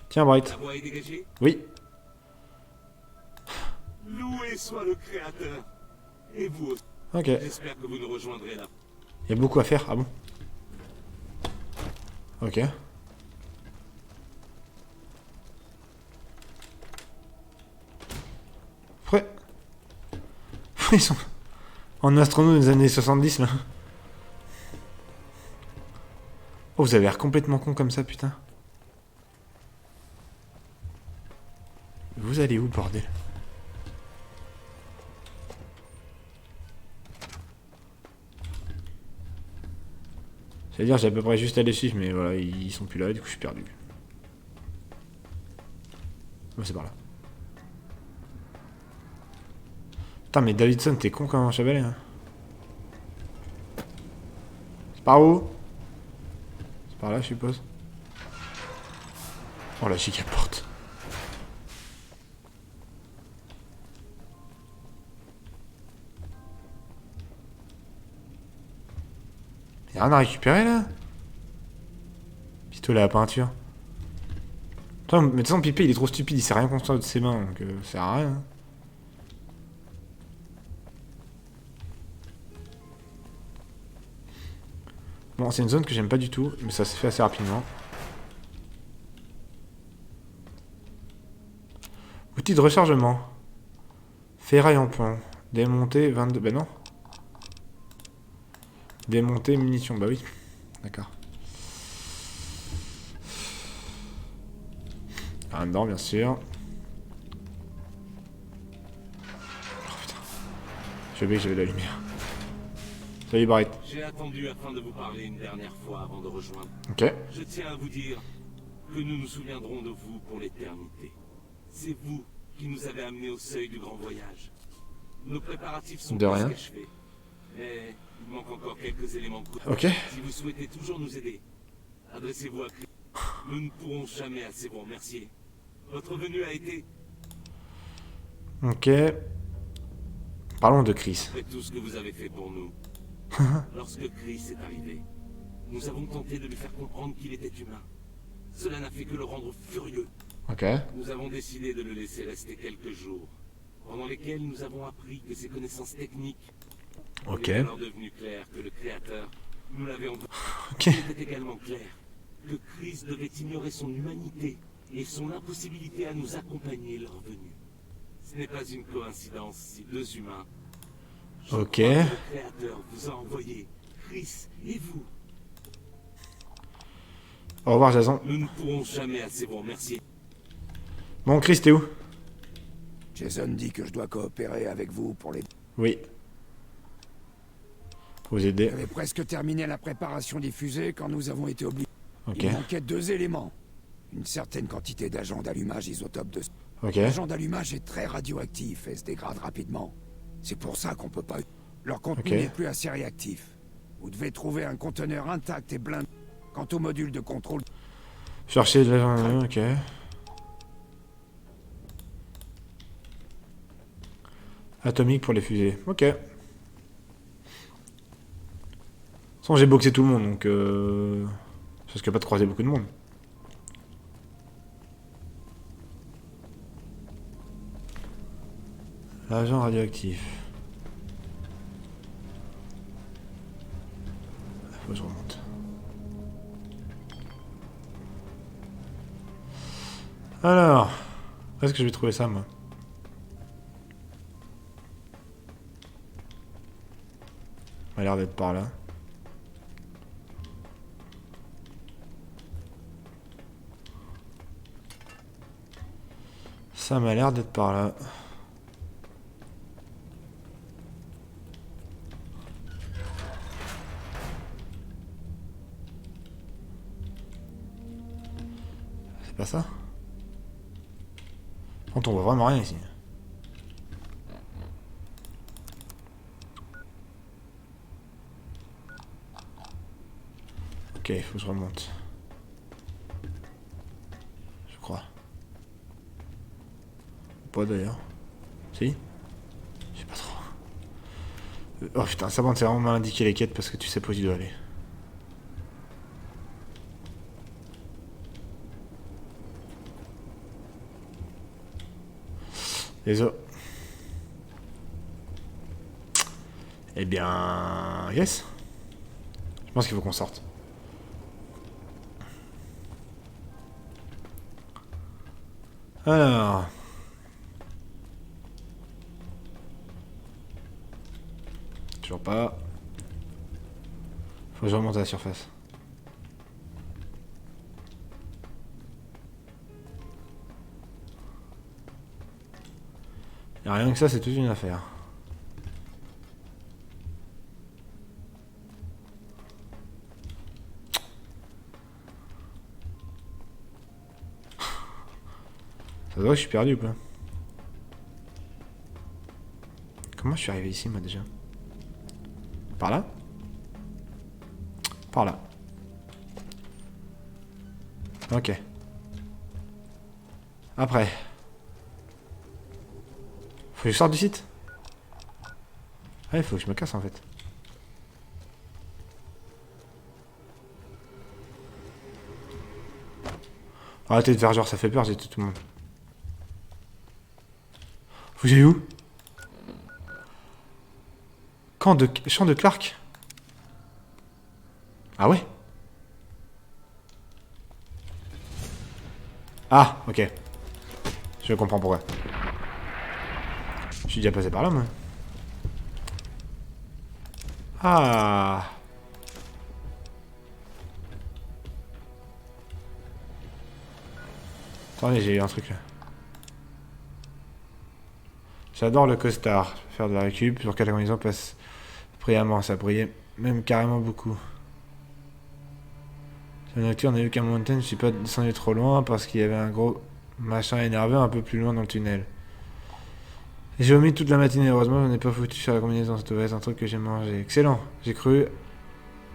Tiens, Bright. La voie est dégagée. Oui. Loué soit le Créateur. Et vous aussi. Ok. J'espère que vous nous rejoindrez là. Il y a beaucoup à faire, ah bon? Ok. Après... Ils sont en astronaute des années 70, là. Oh, vous avez l'air complètement con comme ça, putain. Vous allez où, bordel? C'est-à-dire, j'ai à peu près juste à les suivre, mais voilà, ils sont plus là, du coup, je suis perdu. Oh, c'est par là. Putain, mais Davidson, t'es con comme un chevalet, hein. C'est par où? C'est par là, je suppose. Oh, la chic à porte. Y'a rien à récupérer, là? Pistolet à peinture. Putain, mais de toute façon, Pipé, il est trop stupide, il sait rien construire de ses mains, donc ça sert à rien. Hein. Bon, c'est une zone que j'aime pas du tout, mais ça s'est fait assez rapidement. Outil de rechargement. Ferraille en plomb. Démonter 22... Ben non. Démonter munitions. Bah oui. D'accord. Un dedans, bien sûr. Oh putain. J'ai oublié que j'avais de la lumière. Salut Bright. J'ai attendu afin de vous parler une dernière fois avant de rejoindre. Ok. Je tiens à vous dire que nous nous souviendrons de vous pour l'éternité. C'est vous qui nous avez amenés au seuil du grand voyage. Nos préparatifs sont De presque rien. achevés. Mais il manque encore quelques éléments cruciaux. Ok. Si vous souhaitez toujours nous aider, adressez-vous à Chris. Nous ne pourrons jamais assez vous remercier. Votre venue a été, Ok. Parlons de Chris. après tout ce que vous avez fait pour nous. Lorsque Chris est arrivé, nous avons tenté de lui faire comprendre qu'il était humain. Cela n'a fait que le rendre furieux. Ok. Nous avons décidé de le laisser rester quelques jours, pendant lesquels nous avons appris que ses connaissances techniques Ok. étaient alors devenues claires que le Créateur nous l'avait envoyé. Ok. Il était également clair que Chris devait ignorer son humanité et son impossibilité à nous accompagner leur venue. Ce n'est pas une coïncidence si deux humains, je Ok. crois que le Créateur vous a envoyé, Chris et vous. Au revoir, Jason. Nous ne pourrons jamais assez vous remercier. Bon, Chris, t'es où? Jason dit que je dois coopérer avec vous pour les... Oui. Pour vous aider. J'avais presque terminé la préparation des fusées quand nous avons été obligés. Ok. Il manquait deux éléments. Une certaine quantité d'agents d'allumage isotope de... Ok. L'agent d'allumage est très radioactif et se dégrade rapidement. C'est pour ça qu'on peut pas... Leur contenu Ok. n'est plus assez réactif. Vous devez trouver un conteneur intact et blindé. Quant au module de contrôle... Chercher de l'argent. Ok. Atomique pour les fusées. Ok. De toute façon, j'ai boxé tout le monde, donc ça risque pas de croiser beaucoup de monde. L'agent radioactif. Faut que je remonte. Alors, où est-ce que je vais trouver ça, moi? Ça a l'air d'être par là. Ça m'a l'air d'être par là. pas ça. Quand on voit vraiment rien ici. Ok, il faut que je remonte. Je crois. Pas d'ailleurs. Si? Je sais pas trop. Oh putain, ça va, c'est vraiment mal indiqué les quêtes parce que tu sais pas où tu dois aller. Les os. Eh bien... Yes. Je pense qu'il faut qu'on sorte. Alors... Toujours pas. Faut que je remonte à la surface. Et rien que ça, c'est toute une affaire. Ça se voit que je suis perdu ou pas? Comment je suis arrivé ici, moi, déjà? Par là? Par là. Ok. Après. Faut que je sorte du site? Ouais, il faut que je me casse, en fait. Arrêtez de faire genre, ça fait peur, j'ai tout le monde. Vous êtes où? Champ de Clark? Ah ouais? Ah, ok. Je comprends pourquoi. Je suis déjà passé par là, moi. Ah. Attendez, j'ai eu un truc là. J'adore le costard. Faire de la récup sur 4 combinaisons passe brillamment. Ça brillait même carrément beaucoup. Sur Nocturne, on a eu qu'un Mountain. Je suis pas descendu trop loin parce qu'il y avait un gros machin énerveux un peu plus loin dans le tunnel. J'ai omis toute la matinée. Heureusement, je n'ai pas foutu sur la combinaison. Ça devait être un truc que j'ai mangé. Excellent. J'ai cru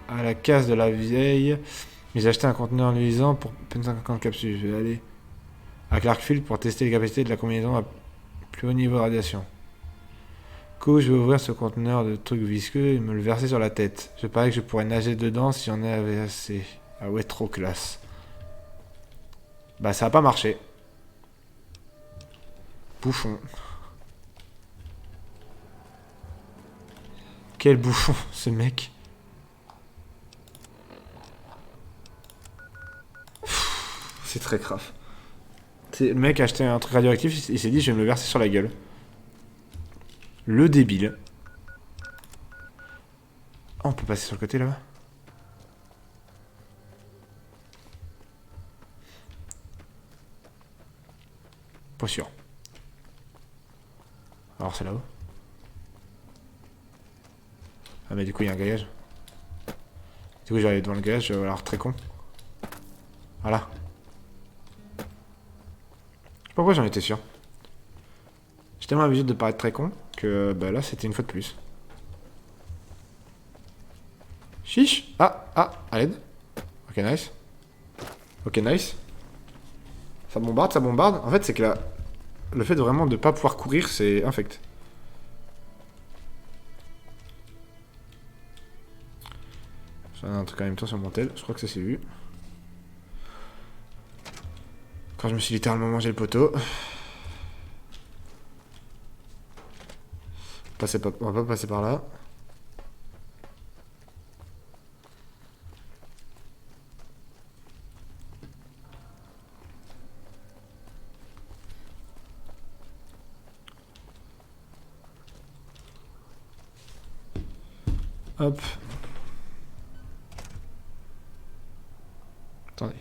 à la casse de la vieille. Mais j'ai acheté un conteneur luisant pour peine 50 capsules. Je vais aller à Clarkfield pour tester les capacités de la combinaison à plus haut niveau de radiation. Coup, je vais ouvrir ce conteneur de trucs visqueux et me le verser sur la tête. Je parie que je pourrais nager dedans si j'en avais assez. Ah ouais, trop classe. Bah ça a pas marché. Bouffon. Quel bouffon, ce mec. C'est très grave. Le mec a acheté un truc radioactif, il s'est dit je vais me le verser sur la gueule. Le débile. Oh, on peut passer sur le côté là-bas. Pas sûr. Alors c'est là-haut. Ah mais du coup il y a un grillage. Du coup j'arrive devant le grillage, je vais avoir très con. Voilà. Pourquoi j'en étais sûr? J'ai tellement l'habitude de paraître très con que bah là c'était une fois de plus. Chiche. Ah, à l'aide. Ok, nice. Ok, nice. Ça bombarde, ça bombarde. En fait, c'est que là, le fait de vraiment de pas pouvoir courir, c'est infect. J'en ai un truc en même temps sur mon tel. Je crois que ça s'est vu. Quand je me suis littéralement mangé le poteau. On va pas passer par là. Hop. Attendez.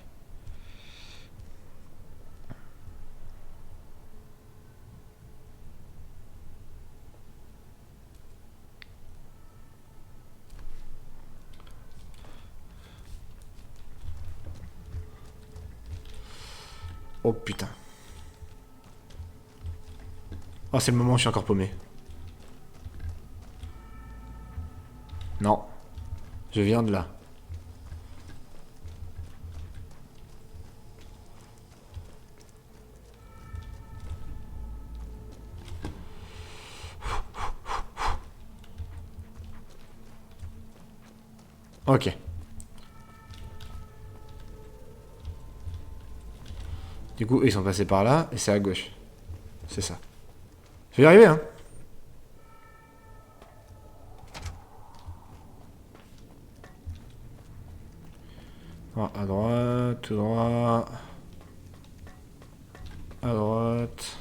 Oh putain. Oh, c'est le moment où je suis encore paumé. Non. Je viens de là. Ok. Du coup, ils sont passés par là, et c'est à gauche. C'est ça. Je vais y arriver, hein. Bon, à droite, tout droit. À droite.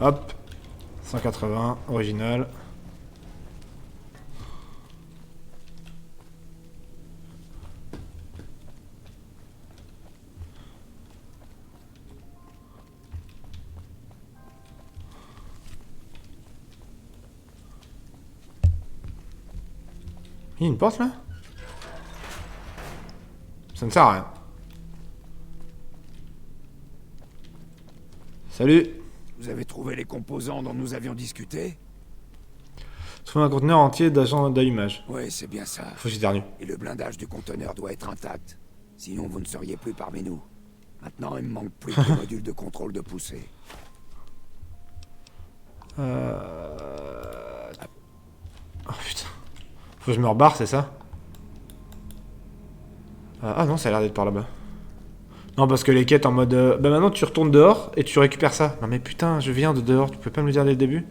Hop. 180, original. Il y a une porte là? Ça ne sert à rien. Salut. Vous avez trouvé les composants dont nous avions discuté? Trouve un conteneur entier d'agents d'allumage. Oui, c'est bien ça. Faut que j'éternue. Et le blindage du conteneur doit être intact. Sinon, vous ne seriez plus parmi nous. Maintenant, il me manque plus que le module de contrôle de poussée. Oh putain. Faut que je me rebarre, c'est ça? Ah non, ça a l'air d'être par là-bas. Non, parce que les quêtes en mode... Bah maintenant, tu retournes dehors et tu récupères ça. Non mais putain, je viens de dehors. Tu peux pas me le dire dès le début?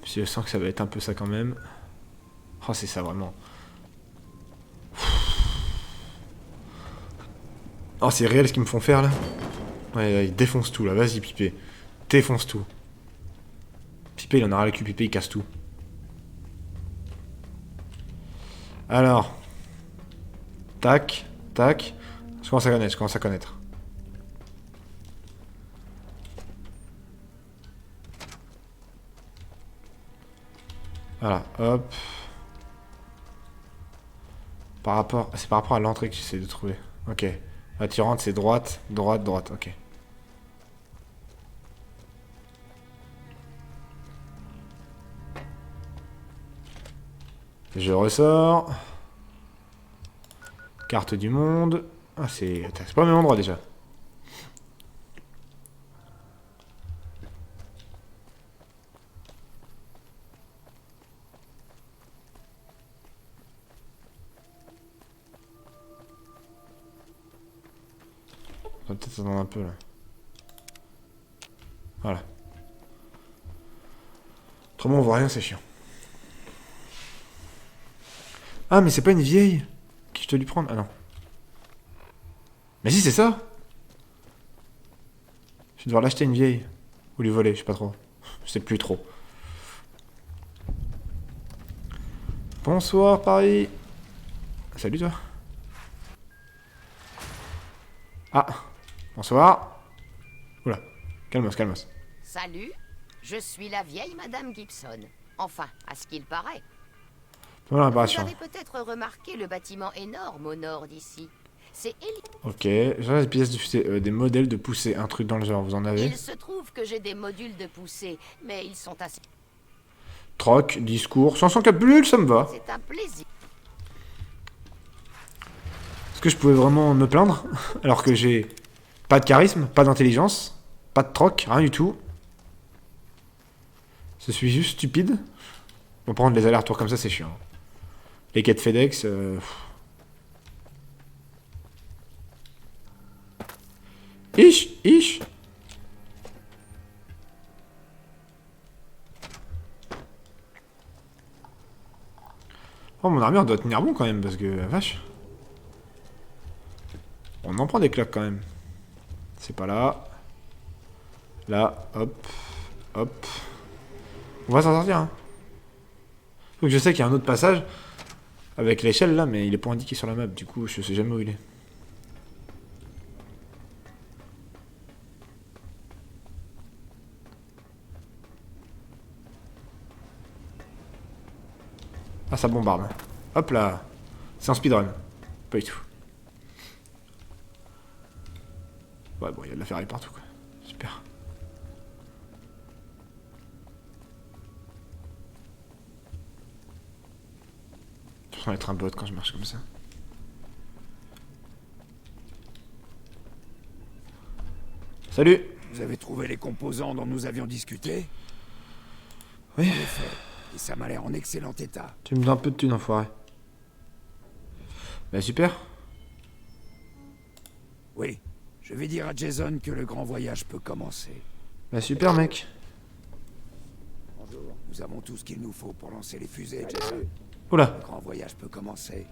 Je sens que ça va être un peu ça quand même. Oh, c'est ça vraiment. Oh, c'est réel ce qu'ils me font faire là. Ouais, ils défoncent tout là. Vas-y, Pipé. Défonce tout. Pipé, il en a ras le cul. Pipé, il casse tout. Alors. Tac. Tac. Je commence à connaître. Je commence à connaître. Voilà. Hop. Par rapport... C'est par rapport à l'entrée que j'essaie de trouver. Ok. Là, tu rentres, c'est droite, droite, droite. Ok. Je ressors. Carte du monde. Ah, c'est pas au même endroit déjà. On va peut-être attendre un peu là. Voilà. Autrement on voit rien, c'est chiant. Ah mais c'est pas une vieille qui je te dû prendre. Ah non. Mais si c'est ça. Je vais devoir l'acheter une vieille. Ou lui voler, je sais pas trop. Je sais plus trop. Bonsoir Paris. Salut toi. Ah. Bonsoir. Oula. Calmos, calmos. Salut, je suis la vieille Madame Gibson. Enfin, à ce qu'il paraît. Voilà Vous l'apparition. avez peut-être remarqué le bâtiment énorme au nord d'ici. C'est Ellie. Ok. J'ai des pièces de fusée, des modèles de poussée, un truc dans le genre, vous en avez? Il se trouve que j'ai des modules de poussée, mais ils sont assez... Troc, discours, 504 bulles, ça me va. C'est un plaisir. Est-ce que je pouvais vraiment me plaindre? Alors que j'ai pas de charisme, pas d'intelligence, pas de troc, rien du tout. Je suis juste stupide. Bon, prendre les allers-retours comme ça, c'est chiant. Les quêtes FedEx... Ish, ish. Oh, mon armure doit tenir bon quand même, parce que... Vache. On en prend des claques quand même. C'est pas là. Là, hop. Hop. On va s'en sortir, hein. Faut que je sais qu'il y a un autre passage avec l'échelle là, mais il est pas indiqué sur la map, du coup je sais jamais où il est. Ah, ça bombarde. Hop là. C'est en speedrun. Pas du tout. Ouais, bon, il y a de la ferraille partout, quoi. Super. Je sens être un bot quand je marche comme ça. Salut! Vous avez trouvé les composants dont nous avions discuté? Oui. En effet. Et ça m'a l'air en excellent état. Tu me donnes un peu de thunes, enfoiré. Bah super. Oui. Je vais dire à Jason que le grand voyage peut commencer. Bah super, mec. Bonjour. Nous avons tout ce qu'il nous faut pour lancer les fusées, Jason. Oula. Le grand voyage peut commencer.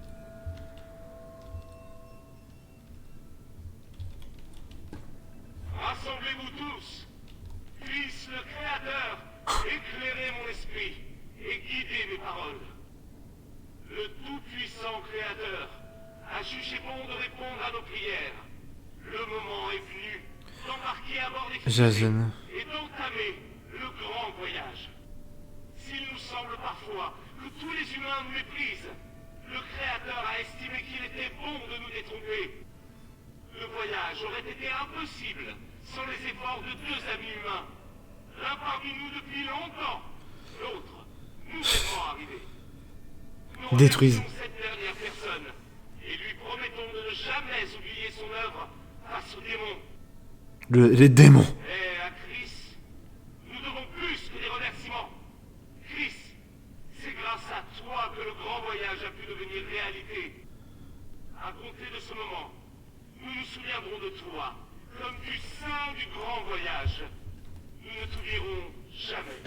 Rassemblez-vous tous. Fils le Créateur, éclairez mon esprit et guidez mes paroles. Le Tout-Puissant Créateur a jugé bon de répondre à nos prières. Le moment est venu d'embarquer à bord des fusées Jason. et d'entamer le grand voyage. S'il nous semble parfois que tous les humains nous méprisent, le Créateur a estimé qu'il était bon de nous détromper. Le voyage aurait été impossible sans les efforts de deux amis humains. L'un parmi nous depuis longtemps, l'autre nouvellement arrivé. Nous Détruisent. remercions cette dernière personne et lui promettons de ne jamais oublier son œuvre face aux démons. Les démons. Et à Chris, nous devons plus que des remerciements. Chris, c'est grâce à toi que le grand voyage a pu devenir réalité. À compter de ce moment, nous nous souviendrons de toi, comme du saint du grand voyage. Nous ne t'oublierons jamais.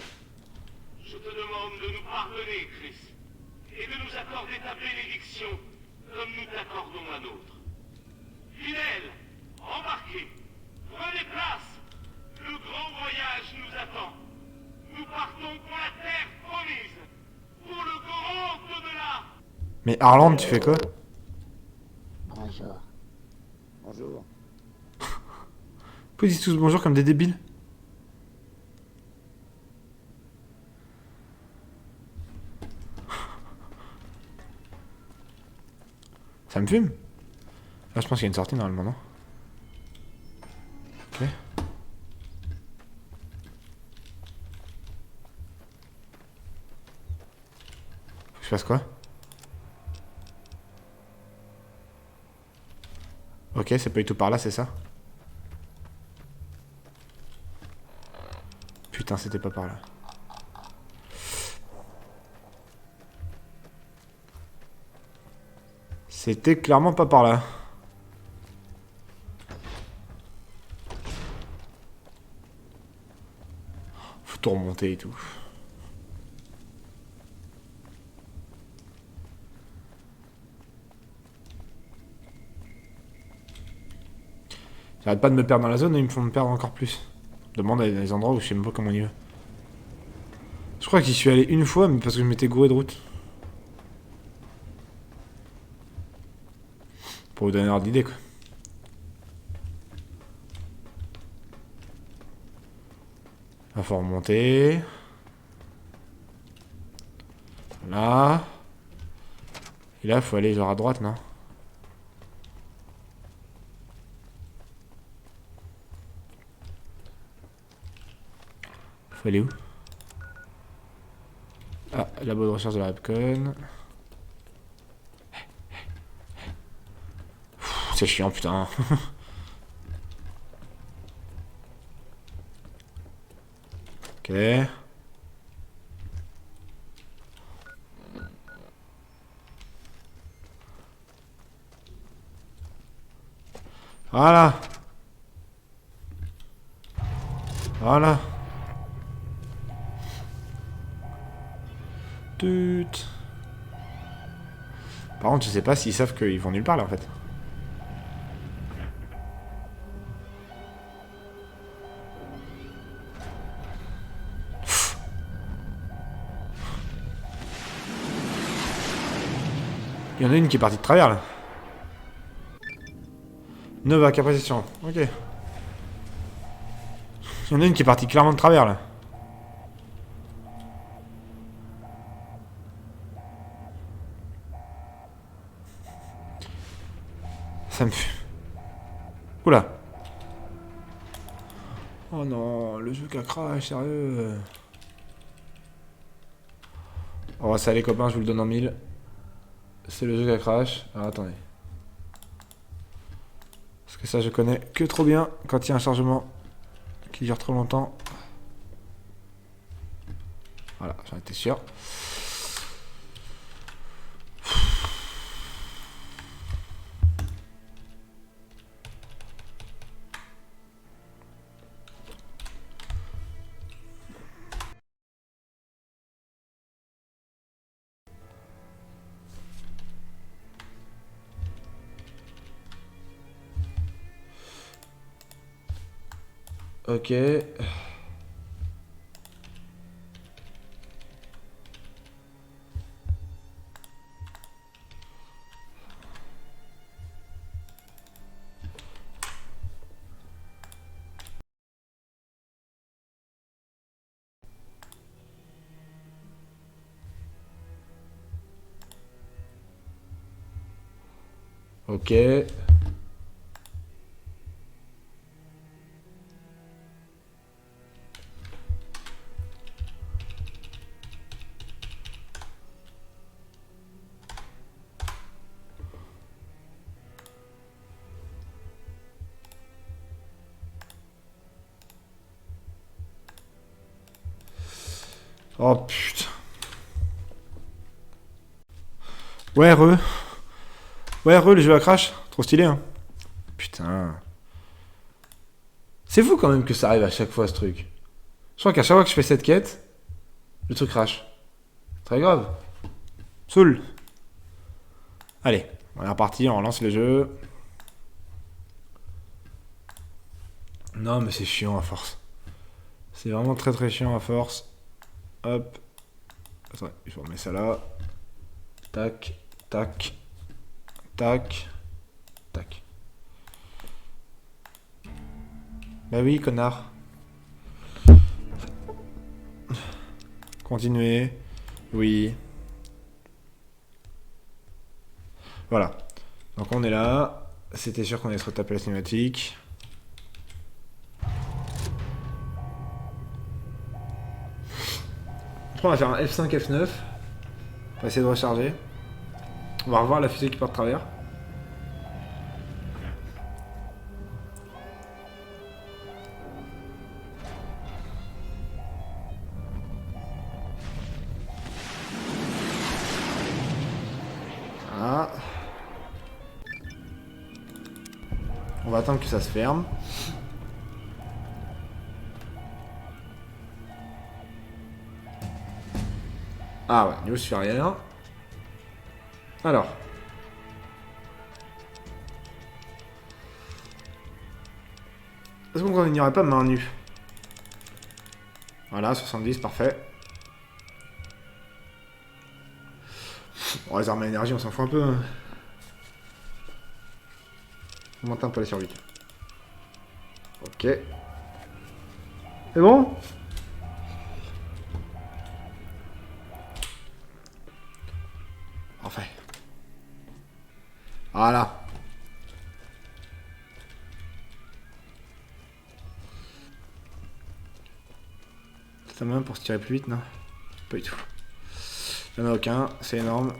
Je te demande de nous pardonner, Chris, et de nous accorder ta bénédiction, comme nous t'accordons la nôtre. Fidèles, embarquez, prenez place. Le grand voyage nous attend. Nous partons pour la terre promise, pour le grand au-delà. Mais Arland, tu fais quoi? Bonjour. Bonjour. Pourquoi ils disent tous bonjour comme des débiles? Ça me fume? Là, je pense qu'il y a une sortie normalement, non? Ok. Faut que je fasse quoi? Ok, c'est pas du tout par là, c'est ça? Putain, c'était pas par là. C'était clairement pas par là. Faut tout remonter et tout. J'arrête pas de me perdre dans la zone et ils me font me perdre encore plus. Demande à des endroits où je sais même pas comment on y va. Je crois que j'y suis allé une fois, mais parce que je m'étais gouré de route. Pour vous donner ordre d'idée, quoi. Là, faut remonter. Là. Et là, faut aller genre à droite, non? Faut aller où? Ah, labo de recherche de la Repcon. C'est chiant, putain. Ok. Voilà. Voilà. Tut. Par contre, je sais pas s'ils savent qu'ils vont nulle part là en fait. Il y en a une qui est partie de travers là. Nova, capacitation. Ok. Il y en a une qui est partie clairement de travers là. Ça me... Oula. Oh non, le jeu qui a crash, sérieux. Oh ça les copains, je vous le donne en 1000. C'est le jeu qui a crash. Alors attendez. Parce que ça je connais que trop bien quand il y a un chargement qui dure trop longtemps. Voilà, j'en étais sûr. Ok. Ok. Oh putain. Ouais, re. Ouais, re, le jeu à crash. Trop stylé, hein. Putain. C'est fou quand même que ça arrive à chaque fois, ce truc. Je crois qu'à chaque fois que je fais cette quête, le truc crash. Très grave. Soul. Allez, on est reparti, on relance le jeu. Non, mais c'est chiant à force. C'est vraiment très très chiant à force. Hop. Attendez, il faut remettre ça là. Tac, tac, tac, tac. Bah oui, connard. Continuez. Oui. Voilà. Donc on est là. C'était sûr qu'on allait se retaper la cinématique. On va faire un F5, F9. On va essayer de recharger. On va revoir la fusée qui part de travers. Voilà. On va attendre que ça se ferme. Ah ouais, news sur rien. Alors. Est-ce qu'on n'irait pas main nue? Voilà, 70, parfait. Bon, les armes à énergie, on s'en fout un peu. Hein. On monte un peu la survie. Ok. C'est bon? Parfait. Voilà. C'est un moyen pour se tirer plus vite, non? Pas du tout. Il n'y en a aucun, c'est énorme.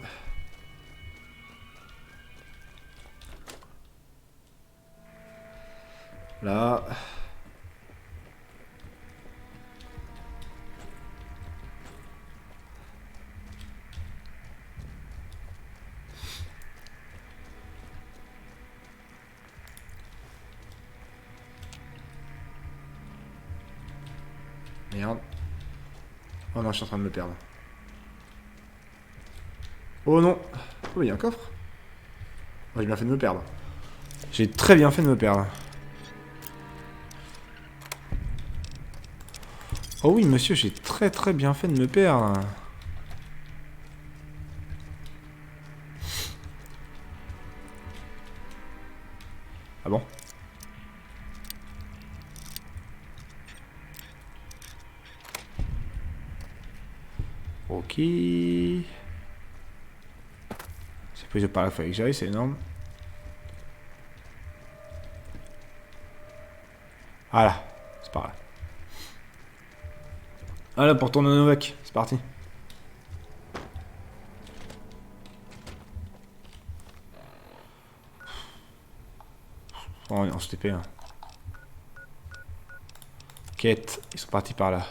Là. Merde. Oh non, je suis en train de me perdre. Oh non. Oh, il y a un coffre. Oh, j'ai bien fait de me perdre. J'ai très bien fait de me perdre. Oh oui, monsieur, j'ai très très bien fait de me perdre. Ah bon? Ok. C'est plus par là, il fallait que j'aille, c'est énorme. Voilà, c'est pas grave. Voilà pour tourner Novak, c'est parti. Oh, on se TP. Hein. Quête, ils sont partis par là.